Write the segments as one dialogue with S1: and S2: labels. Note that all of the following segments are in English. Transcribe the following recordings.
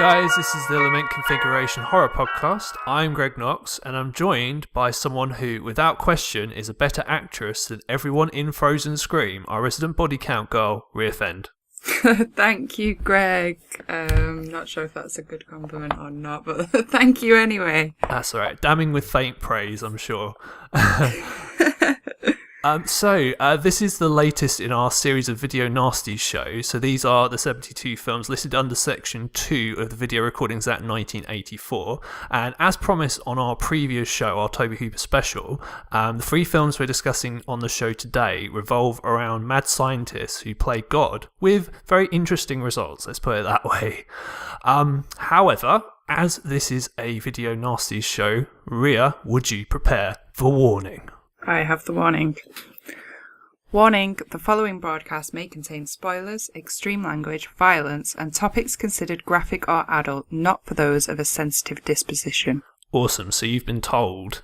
S1: guys, this is the Lament Configuration Horror Podcast. I'm Greg Knox, and I'm joined by someone who, without question, is a better actress than everyone in Frozen Scream, our resident body count girl, Fend.
S2: Thank you, Greg. Not sure if that's a good compliment or not, but thank you anyway.
S1: That's alright. Damning with faint praise, I'm sure. So this is the latest in our series of Video Nasties shows. So these are the 72 films listed under Section 2 of the Video Recordings Act 1984. And as promised on our previous show, our Toby Hooper special, the three films we're discussing on the show today revolve around mad scientists who play God, with very interesting results, let's put it that way. However, as this is a Video Nasties show, Rhea, would you prepare the warning?
S2: I have the warning. Warning, the following broadcast may contain spoilers, extreme language, violence, and topics considered graphic or adult, not for those of a sensitive disposition.
S1: Awesome, so you've been told.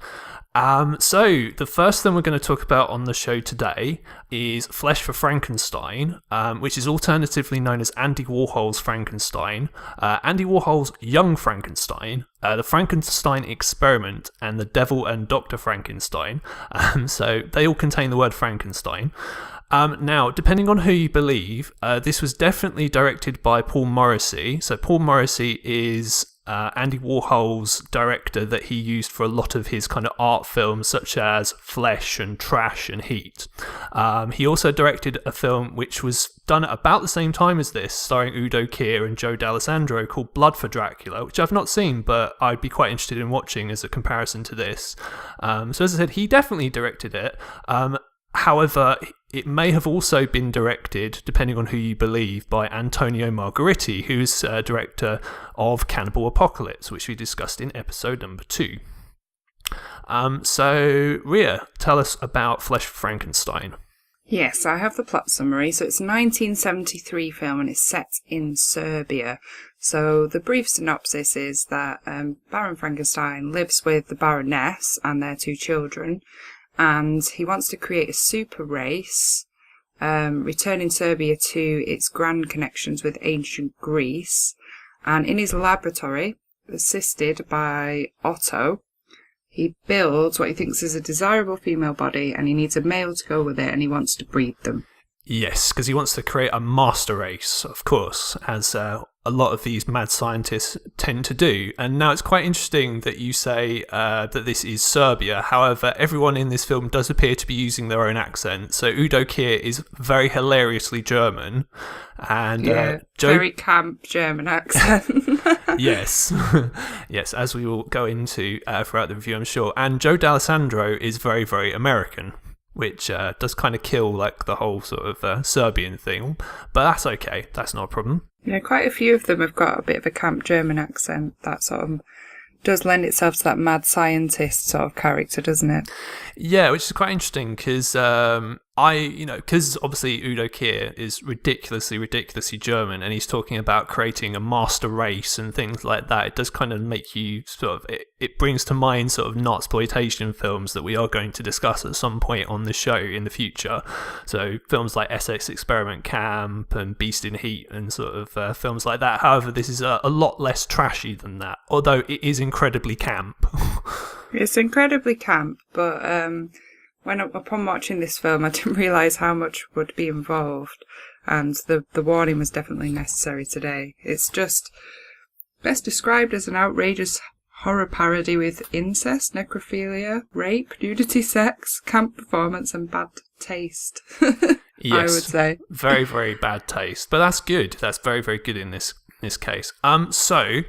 S1: So the first thing we're going to talk about on the show today is Flesh for Frankenstein, which is alternatively known as Andy Warhol's Frankenstein, Andy Warhol's Young Frankenstein, the Frankenstein Experiment, and The Devil and Dr. Frankenstein. So they all contain the word Frankenstein. Now, depending on who you believe, this was definitely directed by Paul Morrissey. So Paul Morrissey is Andy Warhol's director that he used for a lot of his kind of art films, such as Flesh and Trash and Heat. He also directed a film which was done at about the same time as this, starring Udo Kier and Joe D'Alessandro, called Blood for Dracula, which I've not seen, but I'd be quite interested in watching as a comparison to this. So as I said, he definitely directed it. However, it may have also been directed, depending on who you believe, by Antonio Margheriti, who's director of Cannibal Apocalypse, which we discussed in episode number 2. So, Rhea, tell us about Flesh for Frankenstein.
S2: Yes, I have the plot summary. So it's a 1973 film and it's set in Serbia. So the brief synopsis is that Baron Frankenstein lives with the Baroness and their 2 children. And he wants to create a super race, returning Serbia to its grand connections with ancient Greece. And in his laboratory, assisted by Otto, he builds what he thinks is a desirable female body, and he needs a male to go with it, and he wants to breed them. Yes,
S1: because he wants to create a master race, of course, as a lot of these mad scientists tend to do. And now it's quite interesting that you say that this is Serbia. However, everyone in this film does appear to be using their own accent. So Udo Kier is very hilariously German. And
S2: very camp German accent.
S1: Yes. Yes, as we will go into throughout the review, I'm sure. And Joe D'Alessandro is very, very American, which does kind of kill like the whole sort of Serbian thing. But that's okay. That's not a problem.
S2: Yeah, quite a few of them have got a bit of a camp German accent. That sort of does lend itself to that mad scientist sort of character, doesn't it?
S1: Yeah, which is quite interesting because because obviously Udo Kier is ridiculously German, and he's talking about creating a master race and things like that. It does kind of make you sort of, it brings to mind sort of Notsploitation films that we are going to discuss at some point on the show in the future. So films like Essex Experiment Camp and Beast in Heat and sort of films like that. However, this is a lot less trashy than that, although it is incredibly camp.
S2: It's incredibly camp, but upon watching this film, I didn't realise how much would be involved, and the warning was definitely necessary today. It's just best described as an outrageous horror parody with incest, necrophilia, rape, nudity, sex, camp performance, and bad taste.
S1: Yes,
S2: I would say.
S1: Very, very bad taste, but that's good. That's very, very good in this case. So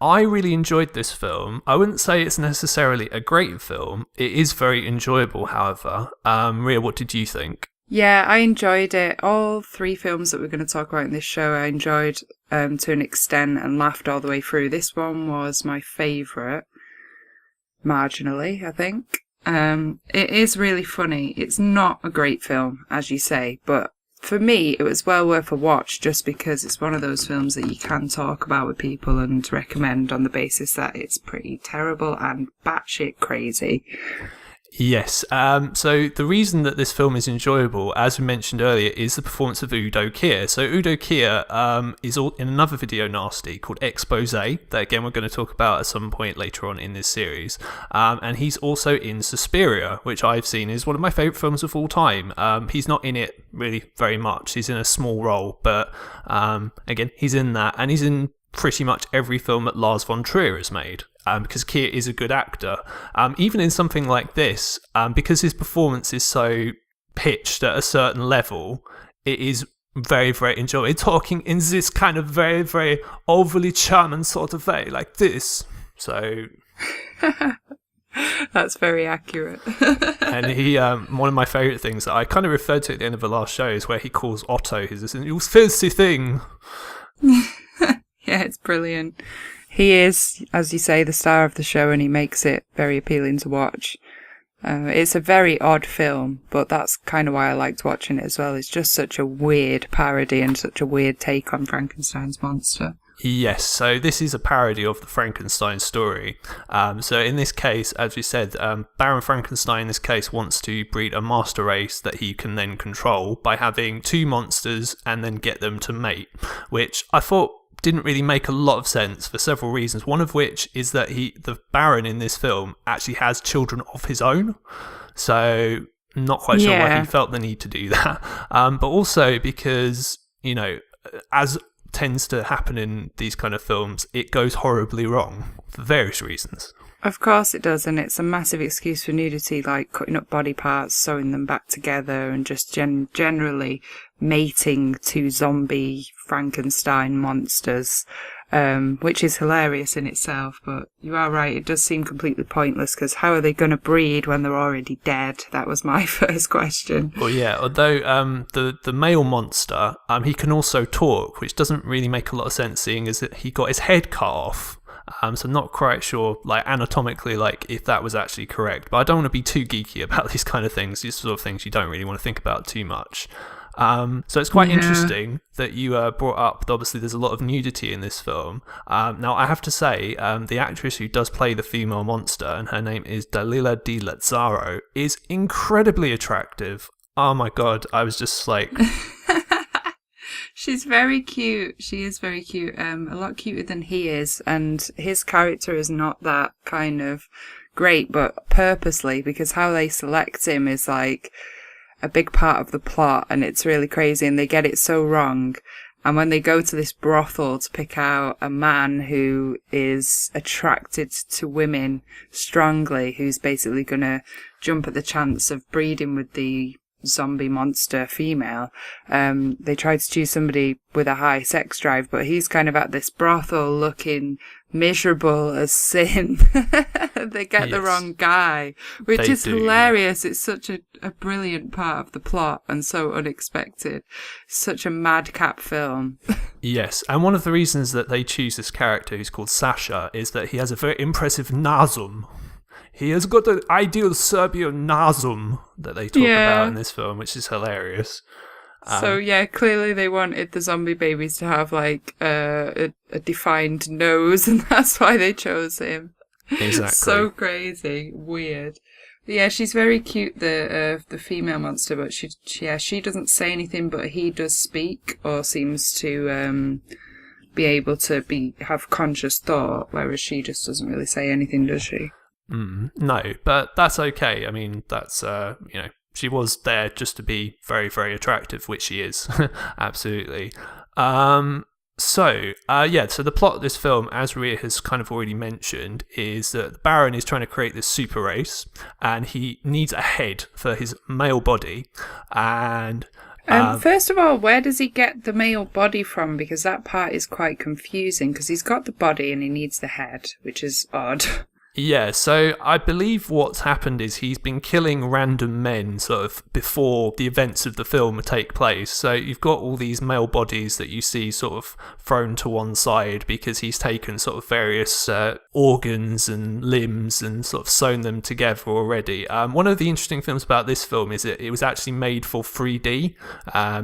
S1: I really enjoyed this film. I wouldn't say it's necessarily a great film. It is very enjoyable, however. Rhea, what did you think?
S2: Yeah, I enjoyed it. All 3 films that we're going to talk about in this show, I enjoyed to an extent and laughed all the way through. This one was my favourite, marginally, I think. It is really funny. It's not a great film, as you say, but for me, it was well worth a watch just because it's one of those films that you can talk about with people and recommend on the basis that it's pretty terrible and batshit crazy.
S1: Yes. So the reason that this film is enjoyable, as we mentioned earlier, is the performance of Udo Kier. So Udo Kier is in another video nasty called Expose, that again we're going to talk about at some point later on in this series. And he's also in Suspiria, which I've seen is one of my favourite films of all time. He's not in it really very much. He's in a small role, but again, he's in that, and he's in pretty much every film that Lars von Trier has made. Because Kier is a good actor. Even in something like this, because his performance is so pitched at a certain level, it is very, very enjoyable. Talking in this kind of very, very overly charming sort of way, like this. So...
S2: That's very accurate.
S1: And he, one of my favourite things that I kind of referred to at the end of the last show is where he calls Otto his "you filthy thing."
S2: Yeah, it's brilliant. He is, as you say, the star of the show, and he makes it very appealing to watch. It's a very odd film, but that's kind of why I liked watching it as well. It's just such a weird parody and such a weird take on Frankenstein's monster.
S1: Yes, so this is a parody of the Frankenstein story. So in this case, as we said, Baron Frankenstein in this case wants to breed a master race that he can then control by having two monsters and then get them to mate, which I thought didn't really make a lot of sense for several reasons. One of which is that the Baron in this film actually has children of his own. So not quite sure why he felt the need to do that. But also because, as tends to happen in these kind of films, it goes horribly wrong for various reasons.
S2: Of course it does, and it's a massive excuse for nudity, like cutting up body parts, sewing them back together, and just generally mating two zombie Frankenstein monsters, which is hilarious in itself. But you are right, it does seem completely pointless, because how are they going to breed when they're already dead? That was my first question.
S1: Well, yeah, although the male monster, he can also talk, which doesn't really make a lot of sense, seeing as that he got his head cut off. So I'm not quite sure, anatomically, if that was actually correct. But I don't want to be too geeky about these kind of things. These sort of things you don't really want to think about too much. So it's quite interesting that you brought up that obviously there's a lot of nudity in this film. Now, I have to say, the actress who does play the female monster, and her name is Dalila Di Lazzaro, is incredibly attractive. Oh my god, I was just like...
S2: She's very cute. She is very cute. A lot cuter than he is. And his character is not that kind of great, but purposely, because how they select him is like a big part of the plot, and it's really crazy, and they get it so wrong. And when they go to this brothel to pick out a man who is attracted to women strongly, who's basically going to jump at the chance of breeding with the zombie monster female, they try to choose somebody with a high sex drive, but he's kind of at this brothel looking miserable as sin. They get the wrong guy, which is hilarious. It's such a brilliant part of the plot and so unexpected. Such a madcap film.
S1: Yes, and one of the reasons that they choose this character, who's called Sasha, is that he has a very impressive nasum. He has got an ideal Serbian nasum that they talk about in this film, which is hilarious.
S2: So, clearly they wanted the zombie babies to have, a defined nose, and that's why they chose him.
S1: Exactly.
S2: So crazy. Weird. But yeah, she's very cute, the female monster, but she doesn't say anything, but he does speak, or seems to be able to have conscious thought, whereas she just doesn't really say anything, does she?
S1: No, but that's okay. I mean, that's, she was there just to be very, very attractive, which she is. Absolutely. So the plot of this film, as Rhea has kind of already mentioned, is that the Baron is trying to create this super race, and he needs a head for his male body, and...
S2: first of all, where does he get the male body from? Because that part is quite confusing, because he's got the body and he needs the head, which is odd.
S1: Yeah, so I believe what's happened is he's been killing random men sort of before the events of the film take place. So you've got all these male bodies that you see sort of thrown to one side because he's taken sort of various organs and limbs and sort of sewn them together already. One of the interesting things about this film is that it was actually made for 3D,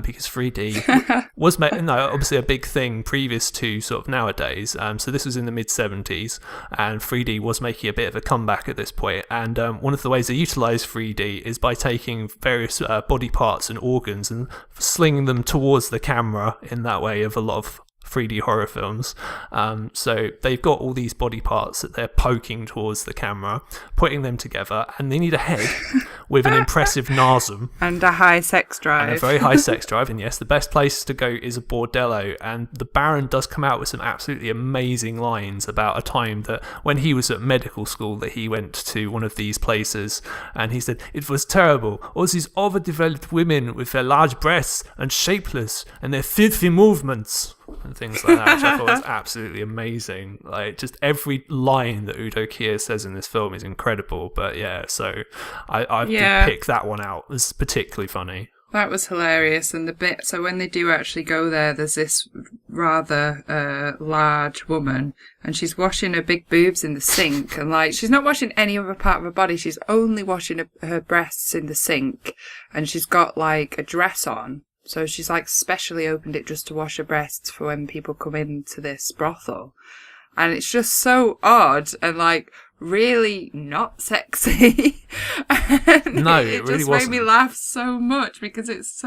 S1: because 3D was obviously a big thing previous to sort of nowadays. So this was in the mid-70s, and 3D was making making a bit of a comeback at this point, and one of the ways they utilise 3D is by taking various body parts and organs and slinging them towards the camera in that way of a lot of 3D horror films. So they've got all these body parts that they're poking towards the camera, putting them together, and they need a head with an impressive nasum.
S2: And a high sex drive.
S1: And a very high sex drive. And yes, the best place to go is a bordello. And the Baron does come out with some absolutely amazing lines about a time that when he was at medical school that he went to one of these places, and he said, "It was terrible. All these overdeveloped women with their large breasts and shapeless and their filthy movements." And things like that, which I thought was absolutely amazing. Like, just every line that Udo Kier says in this film is incredible. But yeah, so I did pick that one out. It was particularly funny.
S2: That was hilarious. And the bit, so when they do actually go there, there's this rather large woman, and she's washing her big boobs in the sink, and like, she's not washing any other part of her body, she's only washing her breasts in the sink, and she's got like a dress on. So she's like specially opened it just to wash her breasts for when people come into this brothel. And it's just so odd and like really not sexy. And
S1: no,
S2: it
S1: really
S2: just
S1: wasn't.
S2: made me laugh so much because it's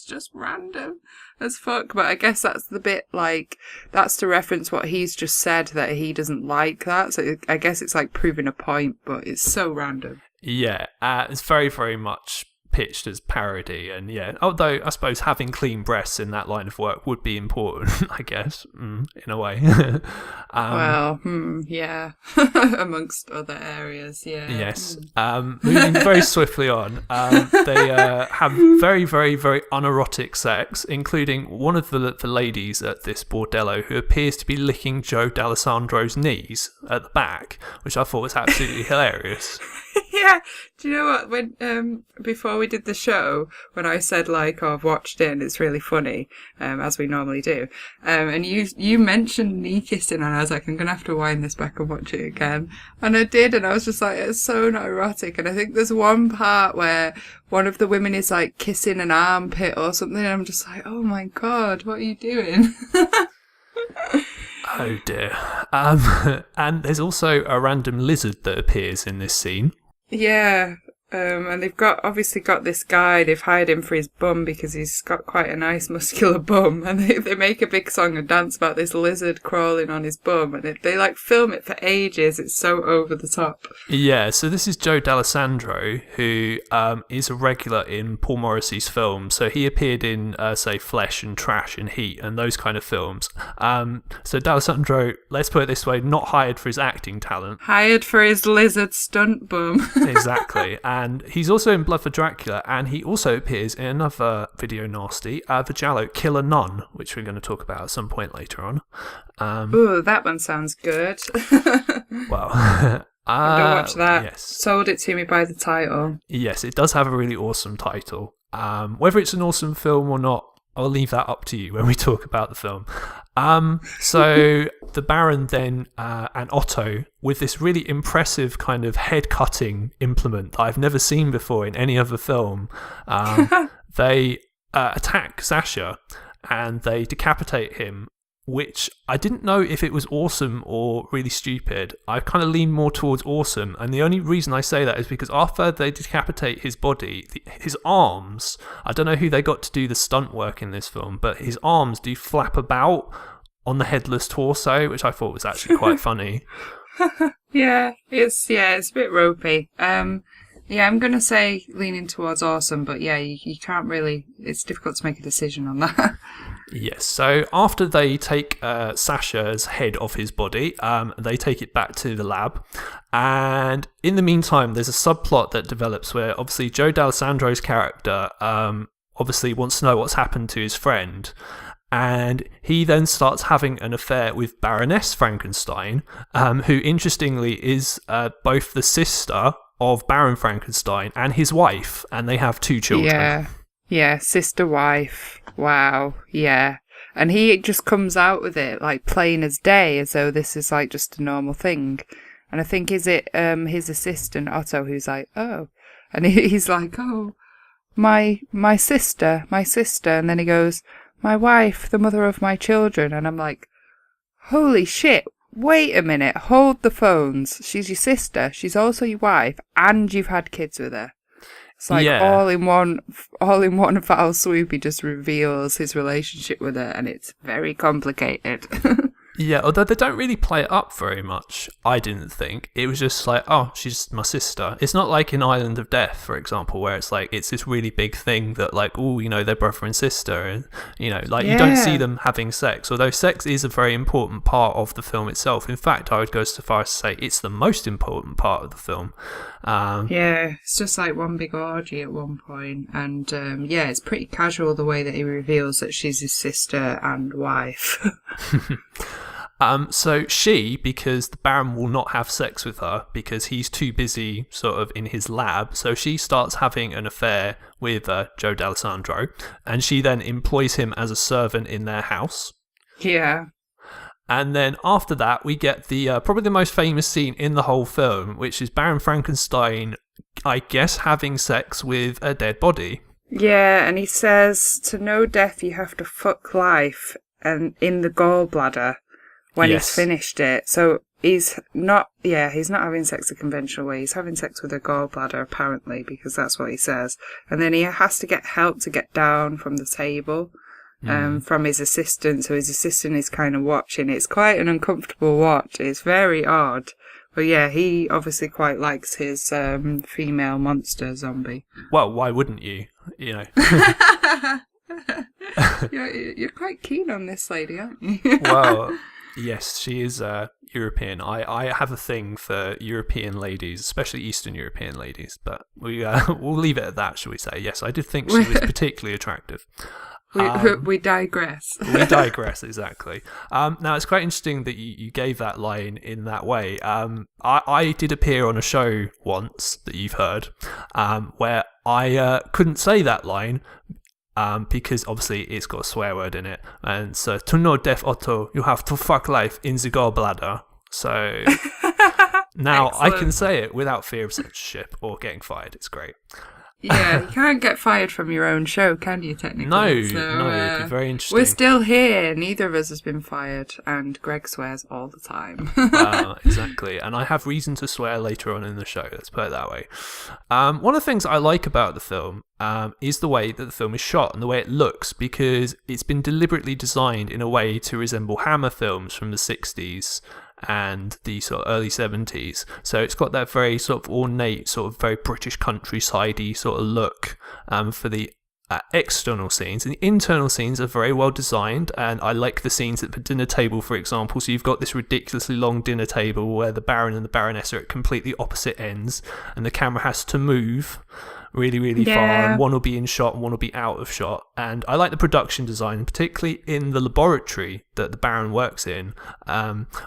S2: just random as fuck. But I guess that's the bit, like, that's to reference what he's just said, that he doesn't like that. So I guess it's like proving a point, but it's so random.
S1: Yeah, it's very, very much pitched as parody, and yeah, although I suppose having clean breasts in that line of work would be important, I guess, in a way.
S2: Yeah, amongst other areas, yeah.
S1: Yes. Moving very swiftly on, they have very, very, very unerotic sex, including one of the ladies at this bordello who appears to be licking Joe D'Alessandro's knees at the back, which I thought was absolutely hilarious.
S2: Yeah, do you know what? When before we did the show, when I said like, "Oh, I've watched it and it's really funny," as we normally do, and you mentioned knee kissing, and I was like, "I'm gonna have to wind this back and watch it again," and I did, and I was just like, "It's so not erotic." And I think there's one part where one of the women is like kissing an armpit or something, and I'm just like, "Oh my god, what are you doing?"
S1: Oh dear. And there's also a random lizard that appears in this scene.
S2: Yeah, and they've obviously got this guy, they've hired him for his bum because he's got quite a nice muscular bum, and they make a big song and dance about this lizard crawling on his bum, and they like film it for ages. It's so over the top.
S1: Yeah, so this is Joe D'Alessandro, who is a regular in Paul Morrissey's films. So he appeared in, say, Flesh and Trash and Heat and those kind of films. So D'Alessandro, let's put it this way, not hired for his acting talent.
S2: Hired for his lizard stunt bum.
S1: Exactly. And he's also in Blood for Dracula, and he also appears in another video nasty, the Giallo Killer Nun, which we're going to talk about at some point later on.
S2: Ooh, that one sounds good.
S1: Well,
S2: I don't watch that.
S1: Yes.
S2: Sold it to me by the title.
S1: Yes, it does have a really awesome title. Whether it's an awesome film or not, I'll leave that up to you when we talk about the film. So the Baron then and Otto, with this really impressive kind of head-cutting implement that I've never seen before in any other film, they attack Sasha and they decapitate him, which I didn't know if it was awesome or really stupid. I kind of lean more towards awesome, and the only reason I say that is because after they decapitate his body, his arms, I don't know who they got to do the stunt work in this film, but his arms do flap about on the headless torso, which I thought was actually quite funny.
S2: Yeah, it's a bit ropey. Yeah, I'm going to say leaning towards awesome, but yeah, you can't really, it's difficult to make a decision on that.
S1: Yes, so after they take Sasha's head off his body, they take it back to the lab, and in the meantime, there's a subplot that develops where obviously Joe D'Alessandro's character obviously wants to know what's happened to his friend, and he then starts having an affair with Baroness Frankenstein, who interestingly is both the sister of Baron Frankenstein and his wife, and they have 2 children.
S2: Yeah, sister wife. Wow, yeah. And he just comes out with it like plain as day, as though this is like just a normal thing. And I think is it his assistant Otto who's like, oh, and he's like, oh, my sister, and then he goes, my wife, the mother of my children, and I'm like, holy shit, wait a minute, hold the phones. She's your sister. She's also your wife, and you've had kids with her. It's like all in one foul swoop. He just reveals his relationship with her, and it's very complicated.
S1: Yeah, although they don't really play it up very much, I didn't think. It was just like, oh, she's my sister. It's not like in Island of Death, for example, where it's like, it's this really big thing that like, oh, you know, they're brother and sister. And, you know, like you don't see them having sex, although sex is a very important part of the film itself. In fact, I would go so far as to say it's the most important part of the film.
S2: It's just like one big orgy at one point. And it's pretty casual the way that he reveals that she's his sister and wife.
S1: So she, because the Baron will not have sex with her because he's too busy sort of in his lab, so she starts having an affair with Joe D'Alessandro, and she then employs him as a servant in their house.
S2: Yeah.
S1: And then after that, we get the probably the most famous scene in the whole film, which is Baron Frankenstein, I guess, having sex with a dead body.
S2: Yeah, and he says, to know death, you have to fuck life, and in the gallbladder. When he's finished it. So he's not having sex the conventional way. He's having sex with a gallbladder, apparently, because that's what he says. And then he has to get help to get down from the table from his assistant. So his assistant is kind of watching. It's quite an uncomfortable watch. It's very odd. But yeah, he obviously quite likes his female monster zombie.
S1: Well, why wouldn't you? You know.
S2: You're quite keen on this lady, aren't you?
S1: Well... Yes, she is European. I have a thing for European ladies, especially Eastern European ladies, but we'll leave it at that, shall we say. Yes, I did think she was particularly attractive.
S2: We digress.
S1: We digress, exactly. Now, it's quite interesting that you gave that line in that way. I did appear on a show once that you've heard where I couldn't say that line because obviously it's got a swear word in it. And so, to know death, Otto, you have to fuck life in the gallbladder. So now I can say it without fear of censorship or getting fired. It's great.
S2: Yeah, you can't get fired from your own show, can you, technically?
S1: No, it'd be very interesting.
S2: We're still here. Neither of us has been fired, and Greg swears all the time.
S1: Exactly, and I have reason to swear later on in the show, let's put it that way. One of the things I like about the film is the way that the film is shot and the way it looks, because it's been deliberately designed in a way to resemble Hammer films from the 60s and the sort of early 70s. So it's got that very sort of ornate, sort of very British countryside-y sort of look for the external scenes. And the internal scenes are very well designed, and I like the scenes at the dinner table, for example. So you've got this ridiculously long dinner table where the Baron and the Baroness are at completely opposite ends, and the camera has to move really, really far, and one will be in shot and one will be out of shot. And I like the production design, particularly in the laboratory that the Baron works in.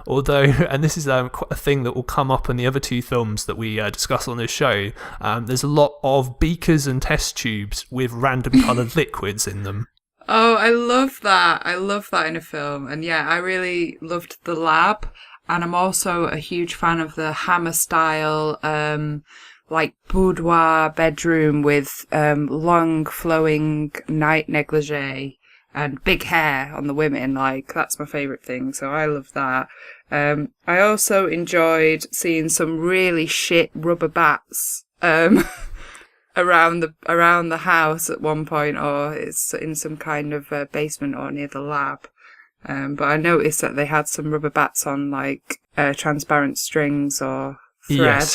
S1: Although, and this is quite a thing that will come up in the other two films that we discuss on this show, there's a lot of beakers and test tubes with random coloured liquids in them.
S2: Oh, I love that. I love that in a film. And yeah, I really loved the lab. And I'm also a huge fan of the Hammer style like boudoir bedroom with long flowing night negligee and big hair on the women. Like, that's my favourite thing, so I love that. I also enjoyed seeing some really shit rubber bats around the house at one point, or it's in some kind of basement or near the lab. But I noticed that they had some rubber bats on like transparent strings or thread.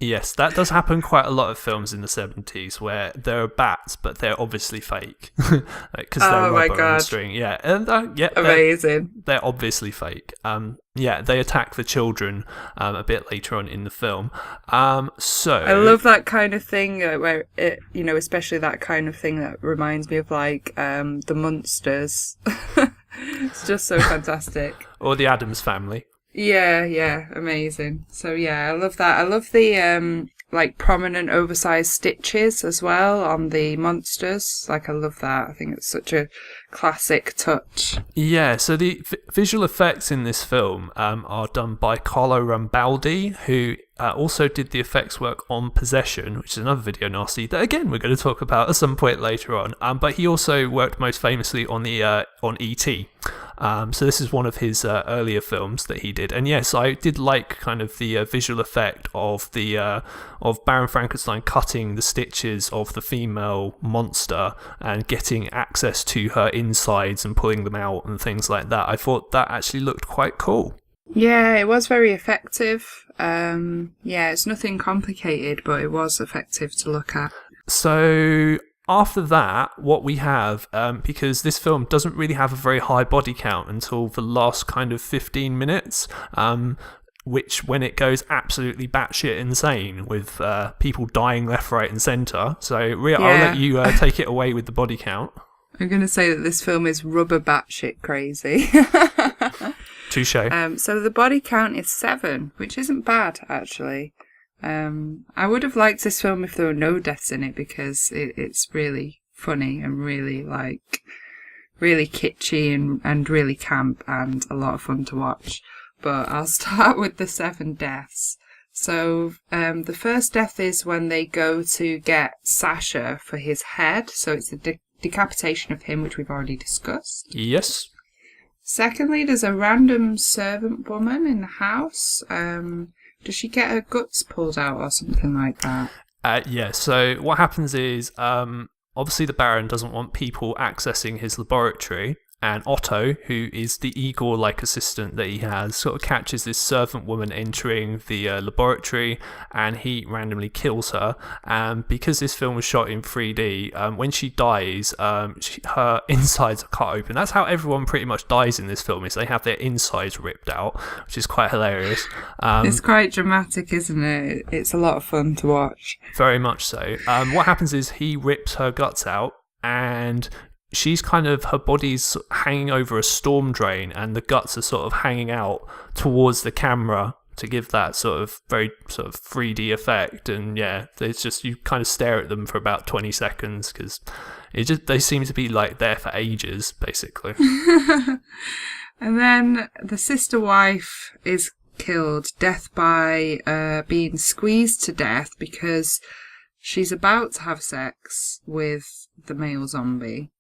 S1: Yes, that does happen quite a lot of films in the 70s where there are bats, but they're obviously fake because they're rubber on string. Yeah, and
S2: amazing.
S1: They're obviously fake. They attack the children a bit later on in the film. So
S2: I love that kind of thing where it, especially that kind of thing that reminds me of like the Munsters. It's just so fantastic.
S1: Or the Addams Family.
S2: Yeah, amazing. So yeah, I love that. I love the like prominent oversized stitches as well on the monsters. Like, I love that. I think it's such a classic touch.
S1: Yeah, so the visual effects in this film are done by Carlo Rambaldi, who also did the effects work on Possession, which is another video nasty that again we're going to talk about at some point later on. But he also worked most famously on the on E.T. So this is one of his earlier films that he did, and yes, I did like kind of the visual effect of the of Baron Frankenstein cutting the stitches of the female monster and getting access to her insides and pulling them out and things like that. I thought that actually looked quite cool.
S2: Yeah, it was very effective. It's nothing complicated, but it was effective to look at.
S1: So after that, what we have, because this film doesn't really have a very high body count until the last kind of 15 minutes, which when it goes absolutely batshit insane with people dying left, right and centre. So Rhea, I'll let you take it away with the body count.
S2: I'm going to say that this film is rubber batshit crazy.
S1: Touche.
S2: So the body count is 7, which isn't bad, actually. I would have liked this film if there were no deaths in it, because it's really funny and really kitschy and really camp and a lot of fun to watch. But I'll start with the 7 deaths. So the first death is when they go to get Sasha for his head. So it's a decapitation of him, which we've already discussed.
S1: Yes.
S2: Secondly, there's a random servant woman in the house. Does she get her guts pulled out or something like that?
S1: Yeah, so what happens is, obviously the Baron doesn't want people accessing his laboratory, and Otto, who is the Igor-like assistant that he has, sort of catches this servant woman entering the laboratory, and he randomly kills her. And because this film was shot in 3D, when she dies, her insides are cut open. That's how everyone pretty much dies in this film, is they have their insides ripped out, which is quite hilarious.
S2: It's quite dramatic, isn't it? It's a lot of fun to watch.
S1: Very much so. What happens is he rips her guts out, and she's kind of, her body's hanging over a storm drain and the guts are sort of hanging out towards the camera to give that sort of very sort of 3D effect. And yeah, it's just, you kind of stare at them for about 20 seconds because they seem to be like there for ages, basically.
S2: And then the sister wife is killed, death by being squeezed to death because she's about to have sex with the male zombie.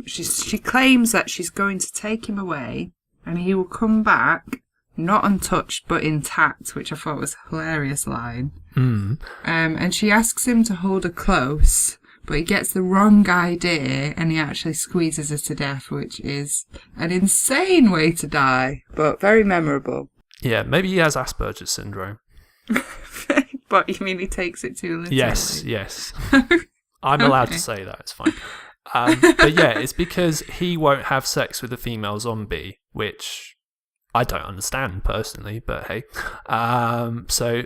S2: She claims that she's going to take him away and he will come back not untouched but intact, which I thought was a hilarious line. And she asks him to hold her close, but he gets the wrong idea and he actually squeezes her to death, which is an insane way to die, but very memorable.
S1: Yeah, maybe he has Asperger's syndrome.
S2: But you mean he takes it too literally?
S1: Yes. I'm allowed to say that, it's fine. But yeah, it's because he won't have sex with a female zombie, which I don't understand personally, but hey. So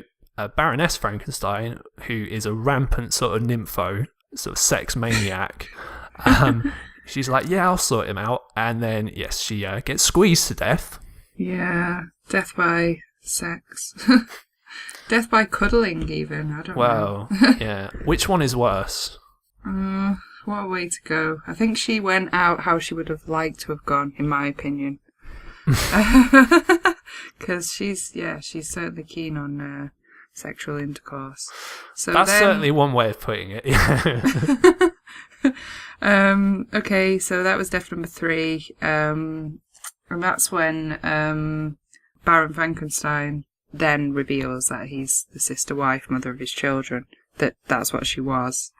S1: Baroness Frankenstein, who is a rampant sort of nympho, sort of sex maniac, she's like, yeah, I'll sort him out. And then, yes, she gets squeezed to death.
S2: Yeah, death by sex. Death by cuddling, even. I don't know.
S1: Well, yeah. Which one is worse?
S2: What a way to go. I think she went out how she would have liked to have gone, in my opinion. Because she's certainly keen on sexual intercourse. So
S1: that's certainly one way of putting it.
S2: Okay, so that was death number 3. And that's when Baron Frankenstein then reveals that he's the sister wife, mother of his children. That's what she was.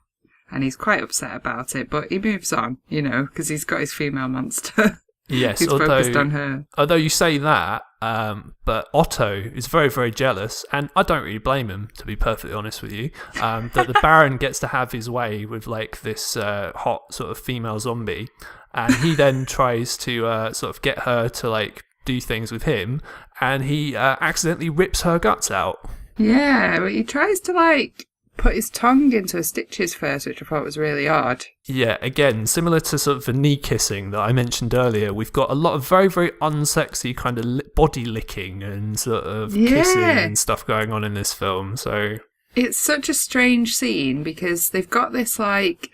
S2: And he's quite upset about it, but he moves on, because he's got his female monster.
S1: Yes,
S2: he's focused on her.
S1: Although you say that, but Otto is very, very jealous, and I don't really blame him, to be perfectly honest with you, that the Baron gets to have his way with like this hot sort of female zombie, and he then tries to sort of get her to like do things with him, and he accidentally rips her guts out. Yeah,
S2: but he tries to like put his tongue into her stitches first, which I thought was really odd.
S1: Yeah, again, similar to sort of the knee kissing that I mentioned earlier, we've got a lot of very, very unsexy kind of body licking and sort of kissing and stuff going on in this film. So
S2: it's such a strange scene because they've got this like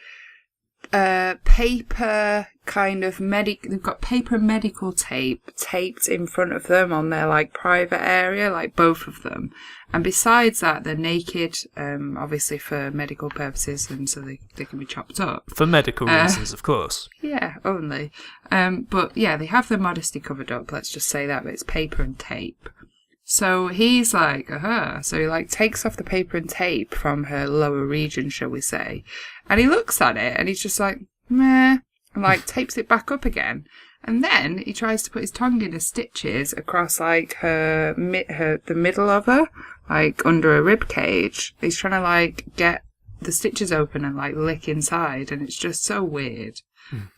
S2: paper kind of they've got paper and medical tape taped in front of them on their like private area, like both of them. And besides that, they're naked, obviously for medical purposes, and so they can be chopped up.
S1: For medical reasons, of course.
S2: Yeah, only. But yeah, they have their modesty covered up, let's just say that, but it's paper and tape. So he's like, So he like takes off the paper and tape from her lower region, shall we say. And he looks at it and he's just like, meh, and like tapes it back up again. And then he tries to put his tongue in the stitches across like the middle of her, like under a rib cage. He's trying to like get the stitches open and like lick inside, and it's just so weird.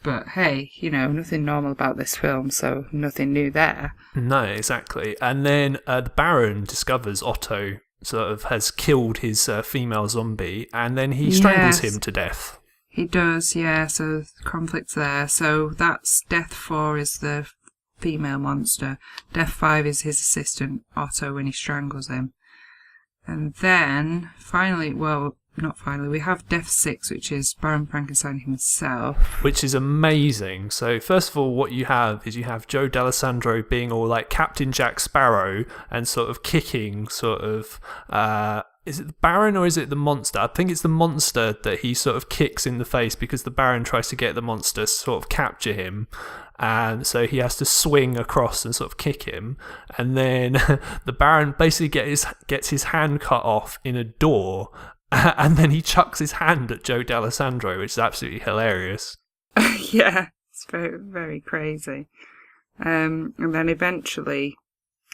S2: But hey, nothing normal about this film, so nothing new there.
S1: No, exactly. And then the Baron discovers Otto sort of has killed his female zombie, and then he strangles him to death.
S2: He does, yeah, so conflict's there. So that's Death 4 is the female monster. Death 5 is his assistant, Otto, when he strangles him. And then, we have Death 6, which is Baron Frankenstein himself.
S1: Which is amazing. So first of all, what you have is Joe D'Alessandro being all like Captain Jack Sparrow and sort of kicking is it the Baron or is it the monster? I think it's the monster that he sort of kicks in the face because the Baron tries to get the monster to sort of capture him. And so he has to swing across and sort of kick him. And then the Baron basically gets his hand cut off in a door. And then he chucks his hand at Joe D'Alessandro, which is absolutely hilarious.
S2: Yeah, it's very, very crazy. And then eventually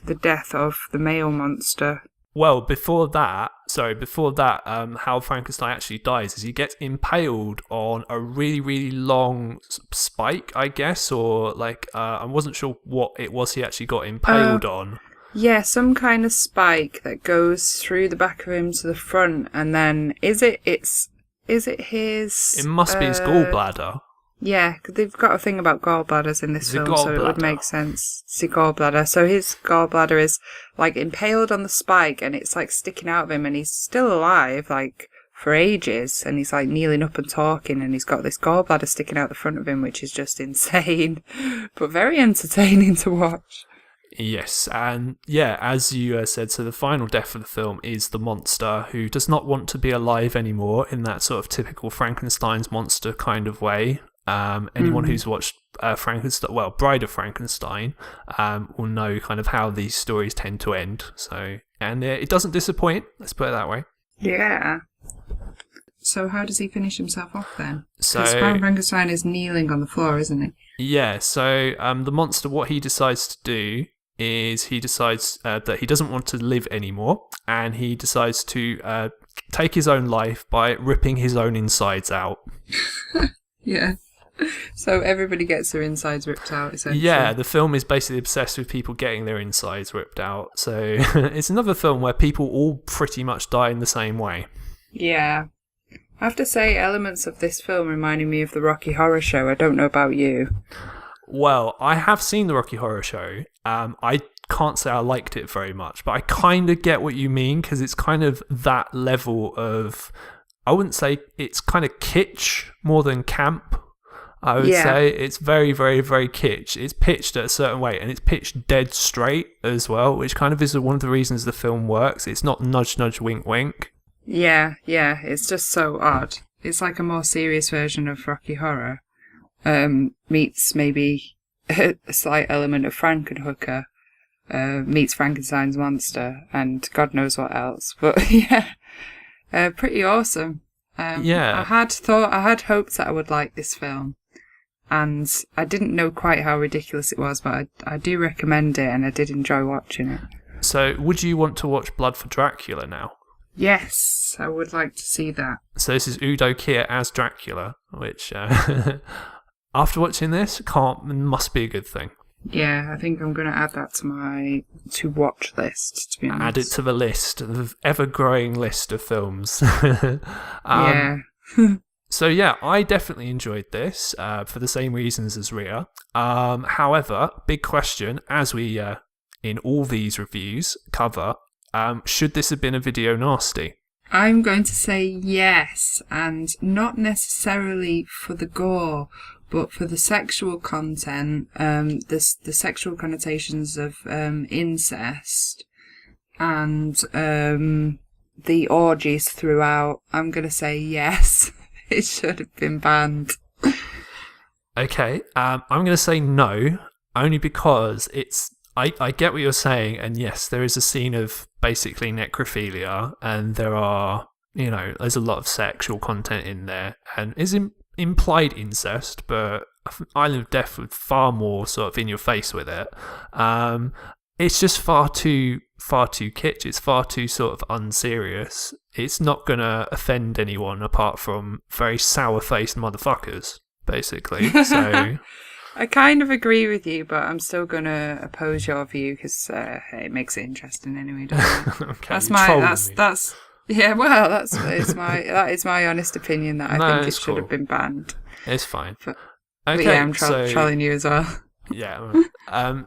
S2: the death of the male monster.
S1: Well, before that, how Frankenstein actually dies is he gets impaled on a really, really long spike, I guess, or like, I wasn't sure what it was he actually got impaled on.
S2: Yeah, some kind of spike that goes through the back of him to the front, and then is it his?
S1: It must be his gallbladder.
S2: Yeah, because they've got a thing about gallbladders in this film, so it would make sense. It's a gallbladder. So his gallbladder is like impaled on the spike, and it's like sticking out of him, and he's still alive, like for ages, and he's like kneeling up and talking, and he's got this gallbladder sticking out the front of him, which is just insane, but very entertaining to watch.
S1: Yes, and yeah, as you said, so the final death of the film is the monster who does not want to be alive anymore in that sort of typical Frankenstein's monster kind of way. Anyone who's watched Frankenstein, Bride of Frankenstein, will know kind of how these stories tend to end. So, and it doesn't disappoint, let's put it that way.
S2: Yeah. So how does he finish himself off then?
S1: So
S2: because Baron Frankenstein is kneeling on the floor, isn't he?
S1: Yeah, so the monster, what he decides to do is he decides that he doesn't want to live anymore, and he decides to take his own life by ripping his own insides out.
S2: Yeah. So everybody gets their insides ripped out, essentially.
S1: Yeah, the film is basically obsessed with people getting their insides ripped out. So it's another film where people all pretty much die in the same way.
S2: Yeah. I have to say, elements of this film reminded me of the Rocky Horror Show. I don't know about you.
S1: Well, I have seen the Rocky Horror Show. I can't say I liked it very much, but I kind of get what you mean, because it's kind of that level of... I wouldn't say it's kind of kitsch more than camp. I would say it's very, very, very kitsch. It's pitched at a certain way, and it's pitched dead straight as well, which kind of is one of the reasons the film works. It's not nudge, nudge, wink, wink.
S2: Yeah, it's just so odd. It's like a more serious version of Rocky Horror, meets maybe a slight element of Frankenhooker, meets Frankenstein's monster, and God knows what else. But yeah, pretty awesome. I had hoped that I would like this film, and I didn't know quite how ridiculous it was, but I do recommend it, and I did enjoy watching it.
S1: So, would you want to watch Blood for Dracula now?
S2: Yes, I would like to see that.
S1: So this is Udo Kier as Dracula, which, after watching this, must be a good thing.
S2: Yeah, I think I'm going to add that to my to-watch list, to be honest.
S1: Add it to the list, the ever-growing list of films.
S2: Yeah.
S1: So yeah, I definitely enjoyed this, for the same reasons as Rhea. However, big question, as we, in all these reviews, cover... should this have been a video nasty?
S2: I'm going to say yes, and not necessarily for the gore, but for the sexual content, the sexual connotations of incest, and the orgies throughout. I'm going to say yes. It should have been banned.
S1: Okay, I'm going to say no, only because I get what you're saying, and yes, there is a scene of basically necrophilia, and there's a lot of sexual content in there, and is implied incest, but Island of Death was far more sort of in your face with it. It's just far too kitsch. It's far too sort of unserious. It's not gonna offend anyone apart from very sour-faced motherfuckers, basically. So.
S2: I kind of agree with you, but I'm still going to oppose your view because it makes it interesting anyway, doesn't it?
S1: Okay,
S2: that's yeah. Well, that is my honest opinion that I think it should have been banned.
S1: It's fine.
S2: But
S1: Okay,
S2: yeah, I'm trolling you as well.
S1: Yeah.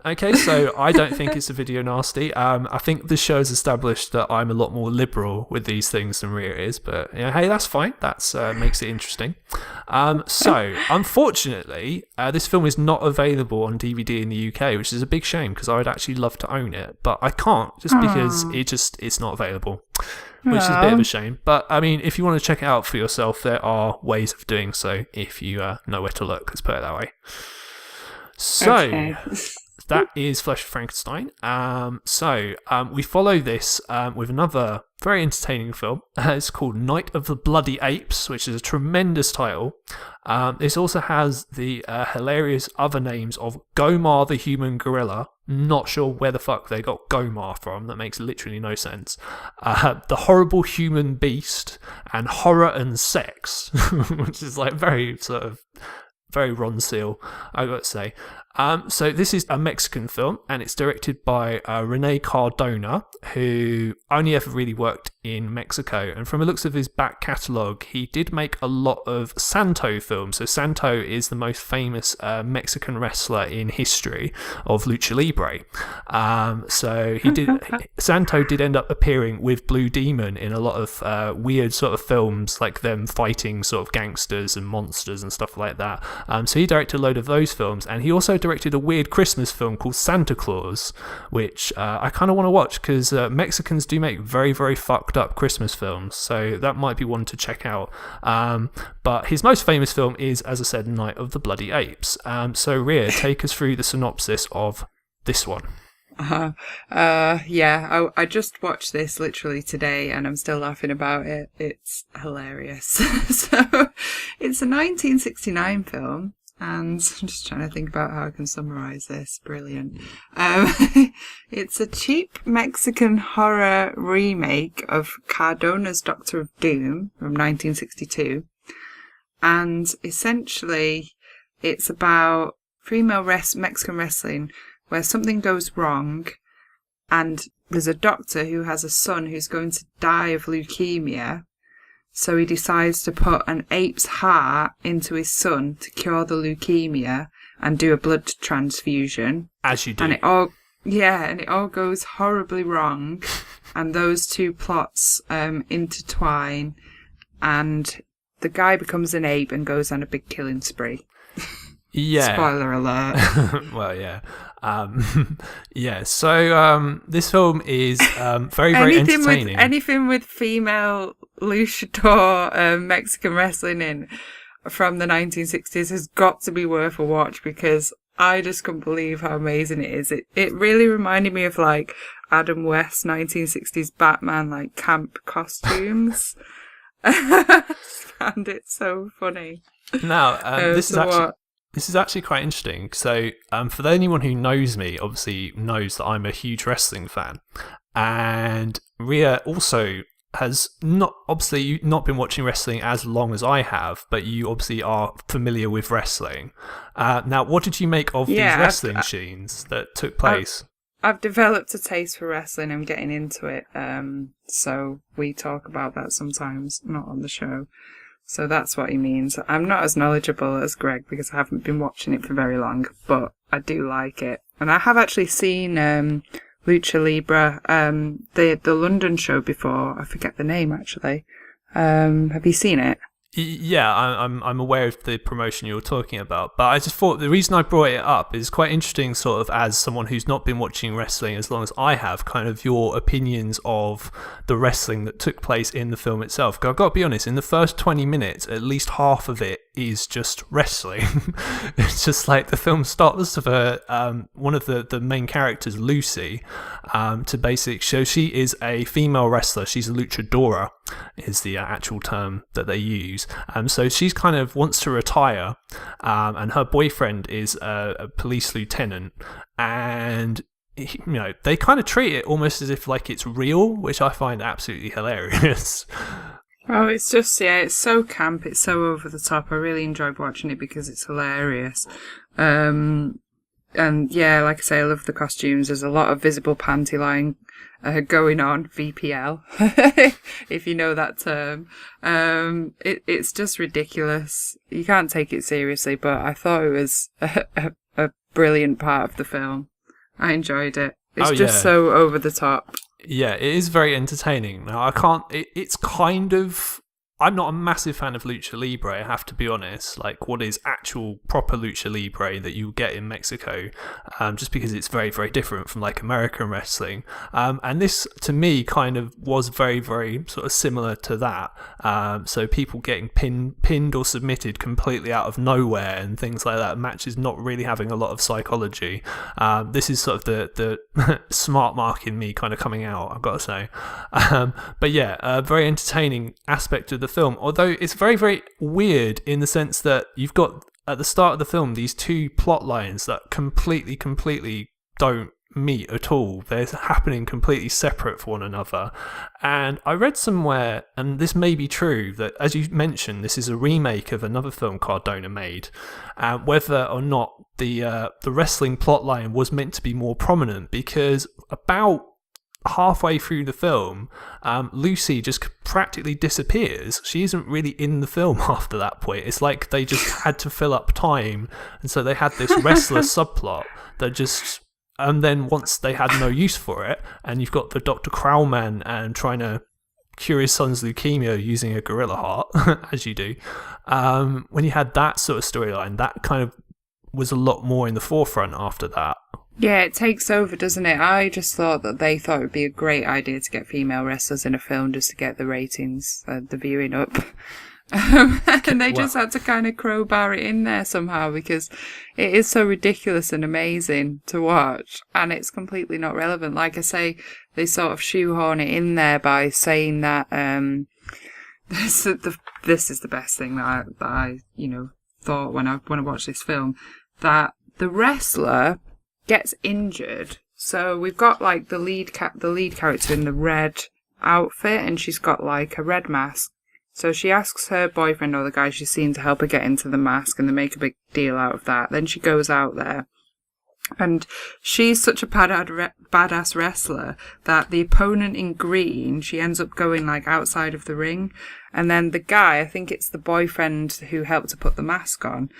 S1: Okay, so I don't think it's a video nasty. I think the show has established that I'm a lot more liberal with these things than Rhea is, but hey, that's fine. That's makes it interesting. So, unfortunately, this film is not available on DVD in the UK, which is a big shame because I would actually love to own it, but I can't just because it's not available, which is a bit of a shame. But I mean, if you want to check it out for yourself, there are ways of doing so if you know where to look. Let's put it that way. So, okay. That is Flesh of Frankenstein. We follow this with another very entertaining film. It's called Night of the Bloody Apes, which is a tremendous title. This also has the hilarious other names of Gomar the Human Gorilla. Not sure where the fuck they got Gomar from. That makes literally no sense. The Horrible Human Beast and Horror and Sex, which is like very sort of very Ron Seal, I got to say. So this is a Mexican film, and it's directed by Rene Cardona, who only ever really worked in Mexico. And from the looks of his back catalogue, he did make a lot of Santo films. So Santo is the most famous Mexican wrestler in history of Lucha Libre. So Santo did end up appearing with Blue Demon in a lot of weird sort of films, like them fighting sort of gangsters and monsters and stuff like that. So he directed a load of those films, and he also directed a weird Christmas film called Santa Claus, which I kind of want to watch because Mexicans do make very, very fucked up Christmas films, so that might be one to check out. But his most famous film is, as I said, Night of the Bloody Apes. So Rhea, take us through the synopsis of this one.
S2: Yeah, I just watched this literally today and I'm still laughing about it. It's hilarious. So it's a 1969 film, and I'm just trying to think about how I can summarize this. Brilliant. It's a cheap Mexican horror remake of Cardona's Doctor of Doom from 1962, and essentially it's about female Mexican wrestling where something goes wrong, and there's a doctor who has a son who's going to die of leukemia, so he decides to put an ape's heart into his son to cure the leukemia and do a blood transfusion.
S1: As you do.
S2: And it all goes horribly wrong, and those two plots intertwine, and the guy becomes an ape and goes on a big killing spree.
S1: Yeah.
S2: Spoiler alert.
S1: Well, yeah. Yeah. So this film is very, very entertaining.
S2: Anything with female luchador Mexican wrestling in from the 1960s has got to be worth a watch, because I just couldn't believe how amazing it is. It really reminded me of like Adam West's 1960s Batman, like camp costumes. I found it so funny.
S1: Now, this is actually quite interesting. So, for anyone who knows me, obviously knows that I'm a huge wrestling fan. And Rhea also has not been watching wrestling as long as I have, but you obviously are familiar with wrestling. Now, what did you make of these wrestling scenes that took place?
S2: I've developed a taste for wrestling. I'm getting into it. So we talk about that sometimes, not on the show. So that's what he means. I'm not as knowledgeable as Greg because I haven't been watching it for very long, but I do like it. And I have actually seen Lucha Libre, the London show before. I forget the name actually. Have you seen it?
S1: Yeah, I'm aware of the promotion you were talking about, but I just thought the reason I brought it up is quite interesting, sort of as someone who's not been watching wrestling as long as I have, kind of your opinions of the wrestling that took place in the film itself. 'Cause I've got to be honest, in the first 20 minutes, at least half of it is just wrestling. It's just like the film starts with one of the main characters, Lucy, to basically show she is a female wrestler. She's a luchadora, is the actual term that they use. So she's kind of wants to retire, and her boyfriend is a police lieutenant, and they kind of treat it almost as if like it's real, which I find absolutely hilarious.
S2: Oh, it's just, it's so camp, it's so over the top. I really enjoyed watching it because it's hilarious. And yeah, like I say, I love the costumes. There's a lot of visible panty line going on, VPL, if you know that term. It's just ridiculous. You can't take it seriously, but I thought it was a brilliant part of the film. I enjoyed it. It's just so over the top.
S1: Yeah, it is very entertaining. Now, I can't... It's kind of... I'm not a massive fan of Lucha Libre, I have to be honest. Like, what is actual proper Lucha Libre that you get in Mexico, just because it's very, very different from, like, American wrestling. And this, to me, kind of was very, very sort of similar to that. So people getting pinned or submitted completely out of nowhere and things like that. Matches not really having a lot of psychology. This is sort of the smart mark in me kind of coming out, I've got to say. But yeah, a very entertaining aspect of the film, although it's very, very weird in the sense that you've got at the start of the film these two plot lines that completely don't meet at all. They're happening completely separate for one another. And I read somewhere, and this may be true, that as you mentioned, this is a remake of another film Cardona made, whether or not the wrestling plot line was meant to be more prominent, because about halfway through the film, Lucy just practically disappears. She isn't really in the film after that point. It's like they just had to fill up time, and so they had this wrestler subplot that just... And then once they had no use for it, and you've got the Dr. Crowman and trying to cure his son's leukemia using a gorilla heart, as you do, when you had that sort of storyline, that kind of was a lot more in the forefront after that.
S2: Yeah, it takes over, doesn't it? I just thought that they thought it would be a great idea to get female wrestlers in a film just to get the ratings, the viewing up. And they just had to kind of crowbar it in there somehow because it is so ridiculous and amazing to watch, and it's completely not relevant. Like I say, they sort of shoehorn it in there by saying that this is the best thing that I thought when I watched this film, that the wrestler gets injured. So we've got like the lead character in the red outfit, and she's got like a red mask. So she asks her boyfriend or the guy she's seen to help her get into the mask, and they make a big deal out of that. Then she goes out there, and she's such a badass wrestler that the opponent in green, she ends up going like outside of the ring. And then the guy, I think it's the boyfriend who helped to put the mask on,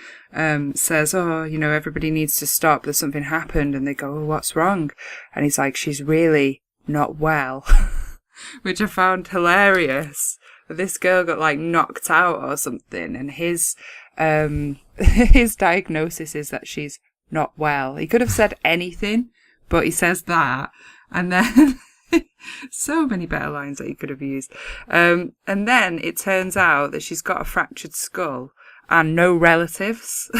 S2: says, oh, everybody needs to stop. There's something happened. And they go, oh, what's wrong? And he's like, she's really not well, which I found hilarious. This girl got like knocked out or something, and his diagnosis is that she's not well. He could have said anything, but he says that, and then so many better lines that he could have used. And then it turns out that she's got a fractured skull and no relatives,